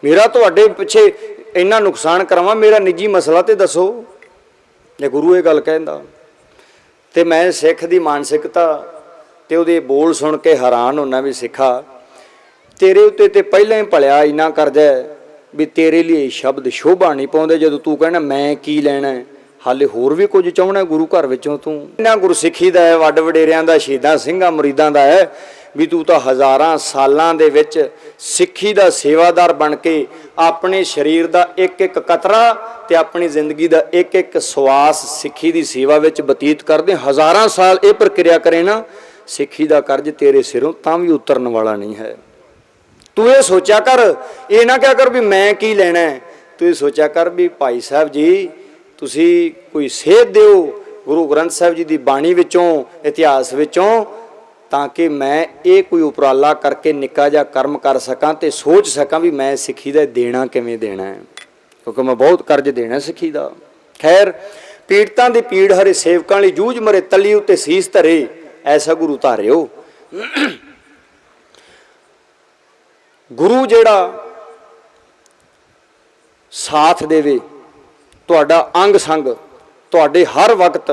ਮੇਰਾ ਤੁਹਾਡੇ ਪਿੱਛੇ ਇੰਨਾ ਨੁਕਸਾਨ ਕਰਾਵਾਂ, ਮੇਰਾ ਨਿੱਜੀ ਮਸਲਾ ਤੇ ਦੱਸੋ। ਜੇ ਗੁਰੂ ਇਹ ਗੱਲ ਕਹਿੰਦਾ ਤੇ ਮੈਂ ਸਿੱਖ ਦੀ ਮਾਨਸਿਕਤਾ ਤੇ ਉਹਦੇ ਬੋਲ ਸੁਣ ਕੇ ਹੈਰਾਨ ਹੁੰਦਾ ਵੀ ਸਿੱਖਾ ਤੇਰੇ ਉੱਤੇ ਤੇ ਪਹਿਲਾਂ ਹੀ ਭਲਿਆ ਇੰਨਾ ਕਰਜ਼ਾ ਵੀ ਤੇਰੇ ਲਈ ਸ਼ਬਦ ਸ਼ੋਭਾ ਨਹੀਂ ਪਾਉਂਦੇ, ਜਦੋਂ ਤੂੰ ਕਹਿਣਾ ਮੈਂ ਕੀ ਲੈਣਾ, ਹਾਲੇ ਹੋਰ ਵੀ ਕੁਝ ਚਾਹੁੰਦਾ ਗੁਰੂ ਘਰ ਵਿੱਚੋਂ ਤੂੰ। ਇੰਨਾ ਗੁਰਸਿੱਖੀ ਦਾ ਹੈ, ਵੱਡ ਵਡੇਰਿਆਂ ਦਾ, ਸ਼ਹੀਦਾਂ ਸਿੰਘਾਂ ਮੁਰੀਦਾਂ ਦਾ ਹੈ ਵੀ ਤੂੰ ਤਾਂ ਹਜ਼ਾਰਾਂ ਸਾਲਾਂ ਦੇ ਵਿੱਚ ਸਿੱਖੀ ਦਾ ਸੇਵਾਦਾਰ ਬਣ ਕੇ ਆਪਣੇ ਸਰੀਰ ਦਾ ਇੱਕ ਇੱਕ ਕਤਰਾ ਤੇ ਆਪਣੀ ਜ਼ਿੰਦਗੀ ਦਾ ਇੱਕ ਇੱਕ ਸਵਾਸ ਸਿੱਖੀ ਦੀ ਸੇਵਾ ਵਿੱਚ ਬਤੀਤ ਕਰਦੇ, ਹਜ਼ਾਰਾਂ ਸਾਲ ਇਹ ਪ੍ਰਕਿਰਿਆ ਕਰੇ ਨਾ, ਸਿੱਖੀ ਦਾ ਕਰਜ਼ ਤੇਰੇ ਸਿਰੋਂ ਤਾਂ ਵੀ ਉਤਰਨ ਵਾਲਾ ਨਹੀਂ ਹੈ। ਤੂੰ ਇਹ ਸੋਚਿਆ ਕਰ, ਇਹ ਨਾ ਕਿਹਾ ਕਰ ਵੀ ਮੈਂ ਕੀ ਲੈਣਾ, ਤੂੰ ਇਹ ਸੋਚਿਆ ਕਰ ਵੀ ਭਾਈ ਸਾਹਿਬ ਜੀ ਤੁਸੀਂ ਕੋਈ ਸੇਧ ਦਿਓ ਗੁਰੂ ਗ੍ਰੰਥ ਸਾਹਿਬ ਜੀ ਦੀ ਬਾਣੀ ਵਿੱਚੋਂ, ਇਤਿਹਾਸ ਵਿੱਚੋਂ, ਤਾਂ ਕਿ ਮੈਂ ਇਹ ਕੋਈ ਉਪਰਾਲਾ ਕਰਕੇ ਨਿੱਕਾ ਜਿਹਾ ਕਰਮ ਕਰ ਸਕਾਂ ਤੇ ਸੋਚ ਸਕਾਂ ਵੀ ਮੈਂ ਸਿੱਖੀ ਦਾ ਦੇਣਾ ਕਿਵੇਂ ਦੇਣਾ ਹੈ, ਕਿਉਂਕਿ ਮੈਂ ਬਹੁਤ ਕਰਜ਼ ਦੇਣਾ ਸਿੱਖੀ ਦਾ। ਖੈਰ, ਪੀੜਤਾਂ ਦੀ ਪੀੜ ਹਰੇ ਸੇਵਕਾਂ ਲਈ ਜੂਝ ਮਰੇ, ਤਲੀ ਉੱਤੇ ਸੀਸ ਧਰੇ ਐਸਾ ਗੁਰੂ ਧਾਰਿਓ। ਗੁਰੂ ਜਿਹੜਾ ਸਾਥ ਦੇਵੇ, ਤੁਹਾਡਾ ਅੰਗ ਸੰਗ, ਤੁਹਾਡੇ ਹਰ ਵਕਤ,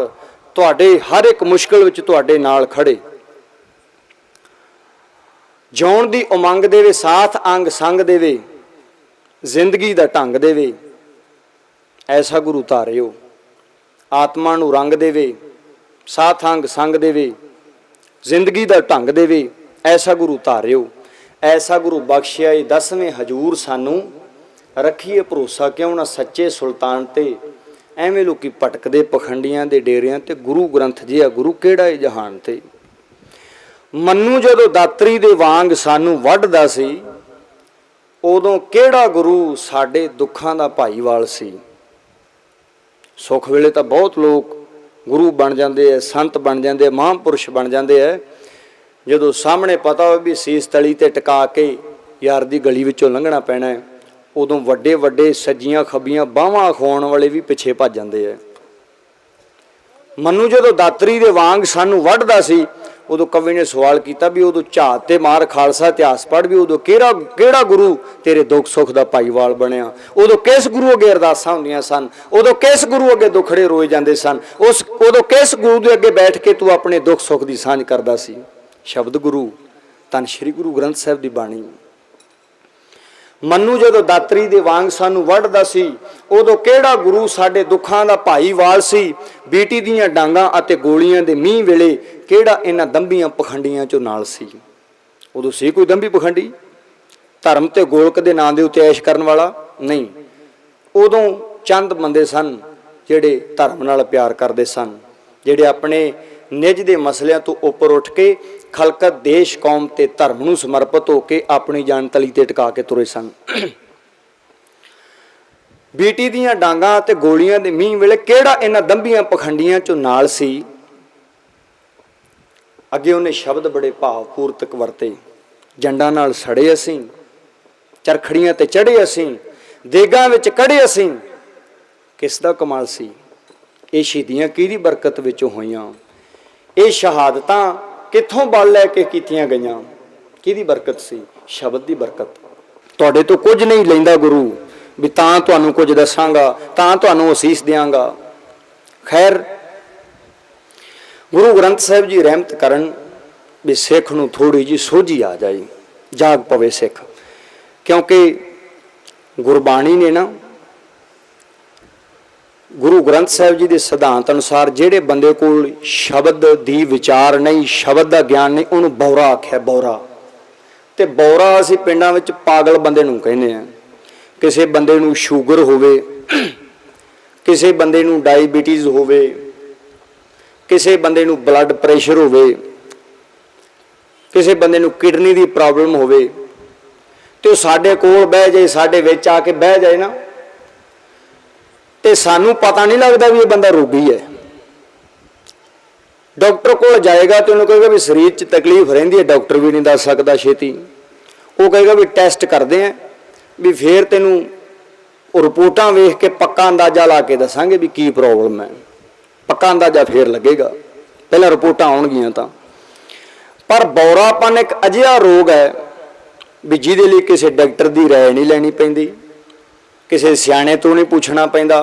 ਤੁਹਾਡੇ ਹਰ ਇੱਕ ਮੁਸ਼ਕਿਲ ਵਿੱਚ ਤੁਹਾਡੇ ਨਾਲ ਖੜੇ, ਜਿਉਣ ਦੀ ਉਮੰਗ ਦੇਵੇ, ਸਾਥ ਅੰਗ ਸੰਗ ਦੇਵੇ, ਜ਼ਿੰਦਗੀ ਦਾ ਢੰਗ ਦੇਵੇ ਐਸਾ ਗੁਰੂ ਧਾਰਿਓ। ਆਤਮਾ ਨੂੰ ਰੰਗ ਦੇਵੇ, ਸਾਥ ਅੰਗ ਸੰਗ ਦੇਵੇ, ਜ਼ਿੰਦਗੀ ਦਾ ਢੰਗ ਦੇਵੇ ਐਸਾ ਗੁਰੂ ਧਾਰਿਓ। ਐਸਾ ਗੁਰੂ ਬਖਸ਼ਿਆ ਏ 10ਵੇਂ ਹਜੂਰ ਸਾਨੂੰ, ਰੱਖੀਏ ਭਰੋਸਾ ਕਿਉਂ ਨਾ ਸੱਚੇ ਸੁਲਤਾਨ ਤੇ। ਐਵੇਂ ਲੋਕੀ ਭਟਕਦੇ ਪਖੰਡੀਆਂ ਦੇ ਡੇਰਿਆਂ ਤੇ, ਗੁਰੂ ਗ੍ਰੰਥ ਜਿਹਾ ਗੁਰੂ ਕਿਹੜਾ ਏ ਜਹਾਨ ਤੇ। ਮੰਨੂ ਜਦੋਂ ਦਾਤਰੀ ਦੇ ਵਾਂਗ ਸਾਨੂੰ ਵੱਢਦਾ ਸੀ, ਉਦੋਂ ਕਿਹੜਾ ਗੁਰੂ ਸਾਡੇ ਦੁੱਖਾਂ ਦਾ ਭਾਈਵਾਲ ਸੀ। ਸੁੱਖ ਵੇਲੇ ਤਾਂ ਬਹੁਤ ਲੋਕ ਗੁਰੂ ਬਣ ਜਾਂਦੇ ਐ, ਸੰਤ ਬਣ ਜਾਂਦੇ ਐ, ਮਹਾਂਪੁਰਸ਼ ਬਣ ਜਾਂਦੇ ਐ, ਜਦੋਂ ਸਾਹਮਣੇ ਪਤਾ ਹੋਵੇ ਵੀ ਸੀਸ ਤਲੀ ਤੇ ਟਿਕਾ ਕੇ ਯਾਰ ਦੀ ਗਲੀ ਵਿੱਚੋਂ ਲੰਘਣਾ ਪੈਣਾ, ਉਦੋਂ ਵੱਡੇ ਵੱਡੇ ਸੱਜੀਆਂ ਖੱਬੀਆਂ ਬਾਹਾਂ ਖਵਾਉਣ ਵਾਲੇ ਵੀ ਪਿੱਛੇ ਭੱਜ ਜਾਂਦੇ ਐ। ਮੰਨੂ ਜਦੋਂ ਦਾਤਰੀ ਦੇ ਵਾਂਗ ਸਾਨੂੰ ਵੱਢਦਾ ਸੀ, ਉਦੋਂ ਕਵੀ ਨੇ ਸਵਾਲ ਕੀਤਾ ਵੀ ਉਦੋਂ ਝਾਤ ਤੇ ਮਾਰ ਖਾਲਸਾ ਇਤਿਹਾਸ ਪੜ੍ਹ ਵੀ ਉਦੋਂ ਕਿਹੜਾ ਗੁਰੂ ਤੇਰੇ ਦੁੱਖ ਸੁੱਖ ਦਾ ਭਾਈਵਾਲ ਬਣਿਆ, ਉਦੋਂ ਕਿਸ ਗੁਰੂ ਅੱਗੇ ਅਰਦਾਸਾਂ ਹੁੰਦੀਆਂ ਸਨ, ਉਦੋਂ ਕਿਸ ਗੁਰੂ ਅੱਗੇ ਦੁੱਖੜੇ ਰੋਏ ਜਾਂਦੇ ਸਨ, ਉਦੋਂ ਕਿਸ ਗੁਰੂ ਦੇ ਅੱਗੇ ਬੈਠ ਕੇ ਤੂੰ ਆਪਣੇ ਦੁੱਖ ਸੁੱਖ ਦੀ ਸਾਂਝ ਕਰਦਾ ਸੀ। ਸ਼ਬਦ ਗੁਰੂ, ਧੰਨ ਸ਼੍ਰੀ ਗੁਰੂ ਗ੍ਰੰਥ ਸਾਹਿਬ ਦੀ ਬਾਣੀ। ਮੰਨੂ ਜਦੋਂ ਦਾਤਰੀ ਦੇ ਵਾਂਗ ਸਾਨੂੰ ਵੱਢਦਾ ਸੀ, ਉਦੋਂ ਕਿਹੜਾ ਗੁਰੂ ਸਾਡੇ ਦੁੱਖਾਂ ਦਾ ਭਾਈਵਾਲ ਸੀ। ਬੀਟੀ ਦੀਆਂ ਡਾਂਗਾਂ ਅਤੇ ਗੋਲੀਆਂ ਦੇ ਮੀਂਹ ਵੇਲੇ ਕਿਹੜਾ ਇਹਨਾਂ ਦੰਭੀਆਂ ਪਖੰਡੀਆਂ ਚੋਂ ਨਾਲ ਸੀ। ਉਦੋਂ ਸੀ ਕੋਈ ਦੰਭੀ ਪਖੰਡੀ ਧਰਮ ਤੇ ਗੋਲਕ ਦੇ ਨਾਂ ਦੇ ਉੱਤੇ ਐਸ਼ ਕਰਨ ਵਾਲਾ ਨਹੀਂ। ਉਦੋਂ ਚੰਦ ਬੰਦੇ ਸਨ ਜਿਹੜੇ ਧਰਮ ਨਾਲ ਪਿਆਰ ਕਰਦੇ ਸਨ, ਜਿਹੜੇ ਆਪਣੇ ਨਿੱਜ ਦੇ ਮਸਲਿਆਂ ਤੋਂ ਉੱਪਰ ਉੱਠ ਕੇ ਖਲਕਤ, ਦੇਸ਼, ਕੌਮ ਤੇ ਧਰਮ ਨੂੰ ਸਮਰਪਿਤ ਹੋ ਕੇ ਆਪਣੀ ਜਾਨ ਤਲੀ ਤੇ ਟਿਕਾ ਕੇ ਤੁਰੇ ਸਨ। ਬੀਟੀ ਦੀਆਂ ਡਾਂਗਾਂ ਤੇ ਗੋਲੀਆਂ ਦੇ ਮੀਂਹ ਵੇਲੇ ਕਿਹੜਾ ਇਹਨਾਂ ਦੰਭੀਆਂ ਪਖੰਡੀਆਂ ਚੋਂ ਨਾਲ ਸੀ। ਅੱਗੇ ਉਹਨੇ ਸ਼ਬਦ ਬੜੇ ਭਾਵਪੂਰਤਕ ਵਰਤੇ, ਜੰਡਾਂ ਨਾਲ ਸੜੇ ਅਸੀਂ, ਚਰਖੜੀਆਂ ਤੇ ਚੜੇ ਅਸੀਂ, ਦੇਗਾਂ ਵਿੱਚ ਕੜੇ ਅਸੀਂ। ਕਿਸ ਦਾ ਕਮਾਲ ਸੀ। ਇਹ ਸ਼ਹੀਦੀਆਂ ਕਿਹਦੀ ਬਰਕਤ ਵਿੱਚੋਂ ਹੋਈਆਂ, ਇਹ ਸ਼ਹਾਦਤਾਂ ਕਿੱਥੋਂ ਬਲ ਲੈ ਕੇ ਕੀਤੀਆਂ ਗਈਆਂ, ਕਿਹਦੀ ਬਰਕਤ ਸੀ। ਸ਼ਬਦ ਦੀ ਬਰਕਤ। ਤੁਹਾਡੇ ਤੋਂ ਕੁਝ ਨਹੀਂ ਲੈਂਦਾ ਗੁਰੂ ਵੀ ਤਾਂ ਤੁਹਾਨੂੰ ਕੁਝ ਦੱਸਾਂਗਾ, ਤਾਂ ਤੁਹਾਨੂੰ ਅਸੀਸ ਦਿਆਂਗਾ। ਖੈਰ, ਗੁਰੂ ਗ੍ਰੰਥ ਸਾਹਿਬ ਜੀ ਰਹਿਮਤ ਕਰਨ ਵੀ ਸਿੱਖ ਨੂੰ ਥੋੜੀ ਜਿਹੀ ਸੋਝੀ ਆ ਜਾਏ, ਜਾਗ ਪਵੇ ਸਿੱਖ। ਕਿਉਂਕਿ ਗੁਰਬਾਣੀ ਨੇ ਨਾ, ਗੁਰੂ ਗ੍ਰੰਥ ਸਾਹਿਬ ਜੀ ਦੇ ਸਿਧਾਂਤ ਅਨੁਸਾਰ ਜਿਹੜੇ ਬੰਦੇ ਕੋਲ ਸ਼ਬਦ ਦੀ ਵਿਚਾਰ ਨਹੀਂ, ਸ਼ਬਦ ਦਾ ਗਿਆਨ ਨਹੀਂ, ਉਹਨੂੰ ਬੌਰਾ ਆਖਿਆ। ਬੌਰਾ ਤੇ ਬੌਰਾ ਅਸੀਂ ਪਿੰਡਾਂ ਵਿੱਚ ਪਾਗਲ ਬੰਦੇ ਨੂੰ ਕਹਿੰਦੇ ਆ। ਕਿਸੇ ਬੰਦੇ ਨੂੰ ਸ਼ੂਗਰ ਹੋਵੇ, ਕਿਸੇ ਬੰਦੇ ਨੂੰ ਡਾਇਬੀਟੀਜ਼ ਹੋਵੇ, ਕਿਸੇ ਬੰਦੇ ਨੂੰ ਬਲੱਡ ਪ੍ਰੈਸ਼ਰ ਹੋਵੇ, ਕਿਸੇ ਬੰਦੇ ਨੂੰ ਕਿਡਨੀ ਦੀ ਪ੍ਰੋਬਲਮ ਹੋਵੇ, ਤੇ ਉਹ ਸਾਡੇ ਕੋਲ ਬਹਿ ਜਾਏ, ਸਾਡੇ ਵਿੱਚ ਆ ਕੇ ਬਹਿ ਜਾਏ ਨਾ, ਤੇ ਸਾਨੂੰ ਪਤਾ ਨਹੀਂ ਲੱਗਦਾ ਵੀ ਇਹ ਬੰਦਾ ਰੋਗੀ ਹੈ। ਡਾਕਟਰ ਕੋਲ ਜਾਏਗਾ ਤੇ ਉਹਨੂੰ ਕਹੇਗਾ ਵੀ ਸਰੀਰ 'ਚ ਤਕਲੀਫ ਰਹਿੰਦੀ ਹੈ, ਡਾਕਟਰ ਵੀ ਨਹੀਂ ਦੱਸ ਸਕਦਾ ਛੇਤੀ। ਉਹ ਕਹੇਗਾ ਵੀ ਟੈਸਟ ਕਰਦੇ ਆ, ਵੀ ਫੇਰ ਤੈਨੂੰ ਰਿਪੋਰਟਾਂ ਵੇਖ ਕੇ ਪੱਕਾ ਅੰਦਾਜ਼ਾ ਲਾ ਕੇ ਦੱਸਾਂਗੇ ਵੀ ਕੀ ਪ੍ਰੋਬਲਮ ਹੈ। पक्का अंदाजा फिर लगेगा, पहले रिपोर्टां आउणगीआं तां। पर बौरापन एक अजिहा रोग है भी जिहदे लई किसी डॉक्टर की राय नहीं लैनी पैंदी, किसी सियाणे तो नहीं पूछना पैंदा।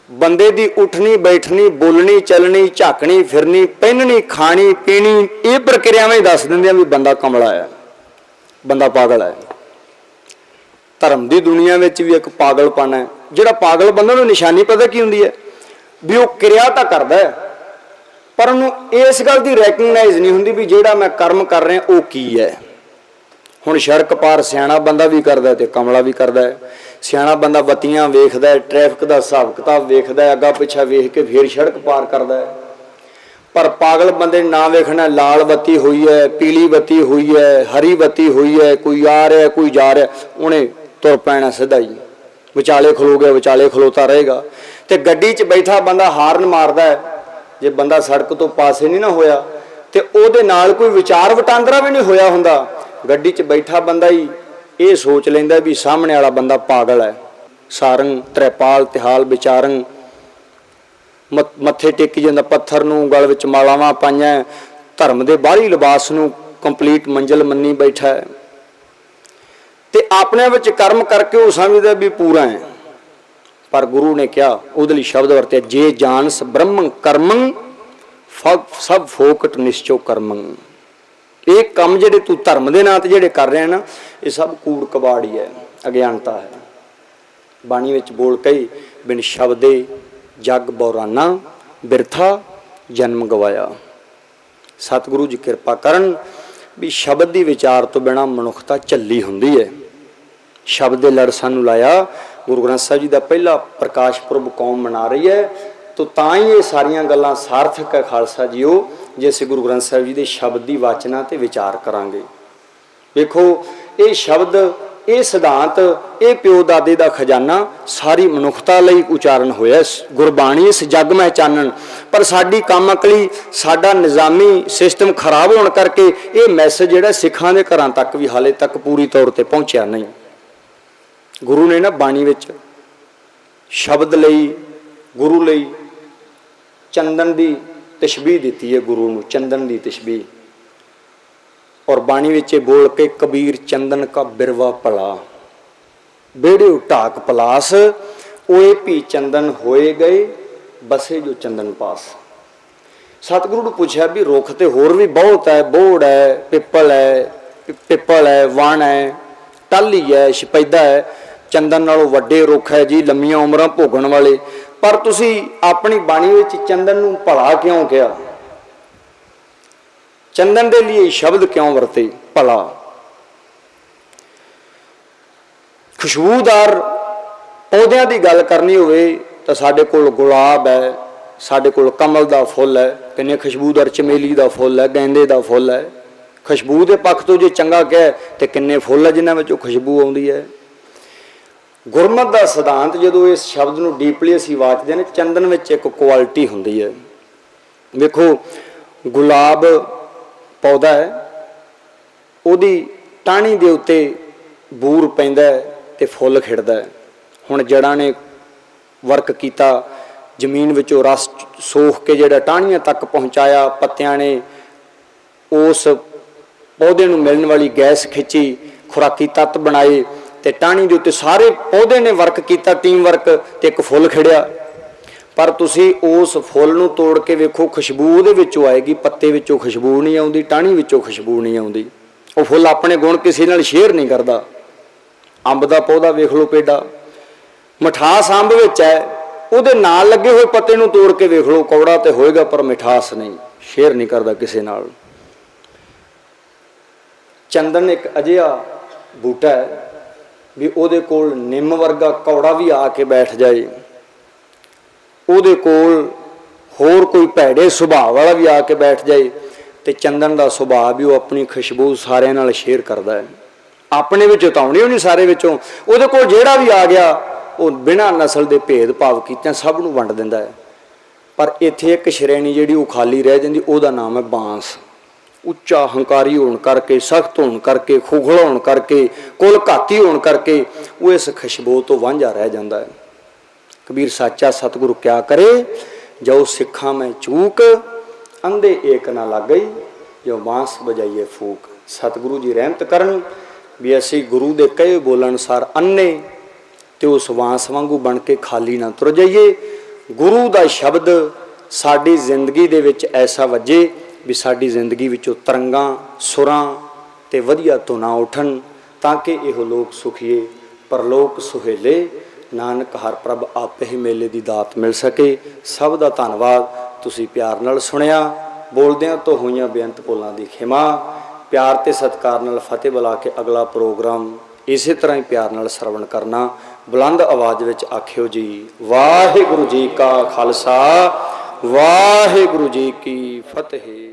बंदे की उठनी बैठनी बोलनी चलनी झाकनी फिरनी पहननी खानी पीनी ये प्रक्रियावां ही दस दिंदियां भी बंदा कमला है, बंदा पागल है। धर्म की दुनिया में भी एक पागलपन है। जिहड़ा पागल बंदा नूं निशानी पता की हुंदी है भी वो क्रिया तो करता है पर उन्होंने इस गल की रैकगनाइज नहीं होंदी भी जिहड़ा मैं कर्म कर रहा वो की है। हुण सड़क पार सियाणा बंदा भी करता है तो कमला भी करता है। सियाणा बंदा बत्तियां वेखदा है, ट्रैफिक का हिसाब किताब वेखदा है, अग्गा पिछा वेख के फिर सड़क पार करता है। पर पागल बंदे ना वेखना लाल बत्ती हुई है, पीली बत्ती हुई है, हरी बत्ती हुई है, कोई आ रहा है कोई जा रहा है, उन्हें तुर पैना सीधा ही विचाले खलो गया, विचाले खलोता रहेगा। तो गड्डी च बैठा बंदा हारन मारदा है, जे बंदा सड़क तो पासे नहीं ना होया तो उहदे नाल कोई विचार वटांदरा भी नहीं होया हुंदा। गड्डी च बैठा बंदा ही ये सोच लैंदा भी सामने वाला बंदा पागल है। सारंग त्रिपाल तिहाल विचारंग मत्थे टेकी जांदा पत्थर नूं, गल विच मालावां पाईआं, धर्म दे बाहरी लिबास नूं कंप्लीट मंजिल मन्नी बैठा है ते अपने विच कर्म करके वो समझदा भी पूरा है। पर गुरु ने क्या उहदे लई शब्द वरते, जे जानस ब्रह्म कर्मं सब फोकट निश्चो कर्मं। ये काम जिहड़े तू धर्म के नाम ते जिहड़े कर रहे हैं ना ये सब कूड़ कबाड़ ही है, अज्ञानता है। बाणी विच बोल कई बिन शब्दे जग बौराना बिरथा जन्म गवाया। सतगुरु जी कृपा करन भी शब्द की विचार तो बिना मनुखता झल्ली हुंदी है। शब्द दे लड़ सानू लाया। गुरु ग्रंथ साहिब जी का पहला प्रकाश पुरब कौम मना रही है तो तां ही ये सारियां गल्लां सार्थक है खालसा जीओ जे असीं गुरु ग्रंथ साहिब जी के शब्द की वाचना ते विचार करांगे। देखो ये शब्द ये सिद्धांत ये प्यो दादे का खजाना सारी मनुखता लई उचारण होया। गुरबाणी इस जग में चानन पर साडी काम अकली साडा निज़ामी सिस्टम खराब होने करके ये मैसेज जिहड़ा सिखां दे घरां तक भी हाले तक पूरी तौर पर पहुँचा नहीं। गुरु ने ना बाणी विच शब्द लई गुरु लई चंदन की तशबीह दी है। गुरु नूं चंदन की तशबीह और बाणी विच बोल के कबीर चंदन का बिरवा पला बेड़े ढाक पलास ओए भी चंदन होए गए बसे जो चंदन पास। सतगुरु ने पूछा भी रुख तो होर भी बहुत है, बोड़ है, पिपल है, वण है, टाली है, शपैदा है, चंदन नालों वड्डे रुख है जी, लंबियां उमरां भोगण वाले। पर तुसी अपनी बाणी विच चंदन नूं भला क्यों कहा? चंदन के लिए शब्द क्यों वरते भला? खुशबूदार पौधों की गल करनी होवे तो साडे कोल गुलाब है, साडे कोल कमल का फुल है, किन्ने खुशबूदार चमेली का फुल है, गेंदे का फुल है। खुशबू के पक्ष तो जो चंगा कहे तो किन्ने फुल है जिन्हां विचों खुशबू आउंदी है। गुरमत का सिद्धांत जो इस शब्द को डीपली असीं वाचदे ने चंदन में एक क्वालिटी हुंदी है। देखो गुलाब पौधा है, उहदी टाणी दे उत्ते बूर पैंदा है ते फुल खिड़दा है। हुण जड़ां ने वर्क किया, जमीन विचों रस सोख के जिहड़ा टाणियां तक पहुँचाया, पत्तियां ने उस पौधे नूं मिलण वाली गैस खिंची, खुराकी तत्त बनाए ते टाणी दे उत्ते सारे पौधे ने वर्क किया, टीम वर्क ते एक फुल खिड़िया। पर तुसी उस फुल नूं तोड़ के वेखो खुशबू उहदे विचों आएगी, पत्ते विचों खुशबू नहीं आउंदी, टाणी विचों खुशबू नहीं आउंदी। वो फुल अपने गुण किसी नाल शेयर नहीं करता। अंब का पौधा वेख लो पेड़ा, मिठास अंब विच है, उहदे नाल लगे हुए पत्ते नूं तोड़ के वेख लो, कौड़ा तो होएगा पर मिठास नहीं, शेयर नहीं करता किसी नाल। चंदन एक अजिहा बूटा है भी उहदे कोल निम वर्गा कौड़ा भी आके बैठ जाए, उहदे कोल होर कोई भैड़े सुभाव वाला भी आके बैठ जाए तो चंदन का सुभाव भी वो अपनी खुशबू सारे नाल शेयर करता है। अपने विचों तो आउणी नहीं, सारे विचों उहदे कोल जिहड़ा भी आ गया वो बिना नस्ल के भेदभाव कीते सब नूं वंड दिंदा है। पर इत्थे एक श्रेणी जिहड़ी वो खाली रह जांदी, उहदा नाम है बांस। उच्चा हंकारी होने करके, सख्त होने करके, खुखला होने करके, कुल घाती होने करके वो इस खुशबू तो वांझा रह जाता है। कबीर साचा सतगुरु क्या करे, ਜੋ ਸਿੱਖਾਂ ਮੈਂ ਚੂਕ, ਅੰਧੇ ਏਕ ਨਾ ਲੱਗਈ, ਜੋ ਬਾਂਸ ਵਜਾਈਏ ਫੂਕ। ਸਤਿਗੁਰੂ ਜੀ ਰਹਿਮਤ ਕਰਨ ਵੀ ਅਸੀਂ ਗੁਰੂ ਦੇ ਕਹੇ ਬੋਲਣ ਅਨੁਸਾਰ ਅੰਨੇ ਤੇ ਉਸ ਬਾਂਸ ਵਾਂਗੂ ਬਣ ਕੇ ਖਾਲੀ ਨਾ ਤੁਰ ਜਾਈਏ। ਗੁਰੂ ਦਾ ਸ਼ਬਦ ਸਾਡੀ ਜ਼ਿੰਦਗੀ ਦੇ ਵਿੱਚ ਐਸਾ ਵੱਜੇ ਵੀ ਸਾਡੀ ਜ਼ਿੰਦਗੀ ਵਿੱਚੋਂ ਤਰੰਗਾਂ, ਸੁਰਾਂ ਤੇ ਵਧੀਆ ਧੁਨਾਂ ਉੱਠਣ, ਤਾਂ ਕਿ ਇਹੋ ਲੋਕ ਸੁਖੀਏ ਪਰਲੋਕ ਸੁਹੇਲੇ, ਨਾਨਕ ਹਰ ਪ੍ਰਭ ਆਪੇ ਹੀ ਮੇਲੇ ਦੀ ਦਾਤ ਮਿਲ ਸਕੇ। ਸਭ ਦਾ ਧੰਨਵਾਦ, ਤੁਸੀਂ ਪਿਆਰ ਨਾਲ ਸੁਣਿਆ। ਬੋਲਦਿਆਂ ਤੋਂ ਹੋਈਆਂ ਬੇਅੰਤ ਭੁੱਲਾਂ ਦੀ ਖਿਮਾ। ਪਿਆਰ ਤੇ ਸਤਿਕਾਰ ਨਾਲ ਫਤਿਹ ਬੁਲਾ ਕੇ ਅਗਲਾ ਪ੍ਰੋਗਰਾਮ ਇਸੇ ਤਰ੍ਹਾਂ ਹੀ ਪਿਆਰ ਨਾਲ ਸਰਵਣ ਕਰਨਾ। ਬੁਲੰਦ ਆਵਾਜ਼ ਵਿੱਚ ਆਖਿਓ ਜੀ, ਵਾਹਿਗੁਰੂ ਜੀ ਕਾ ਖਾਲਸਾ, ਵਾਹਿਗੁਰੂ ਜੀ ਕੀ ਫਤਿਹ।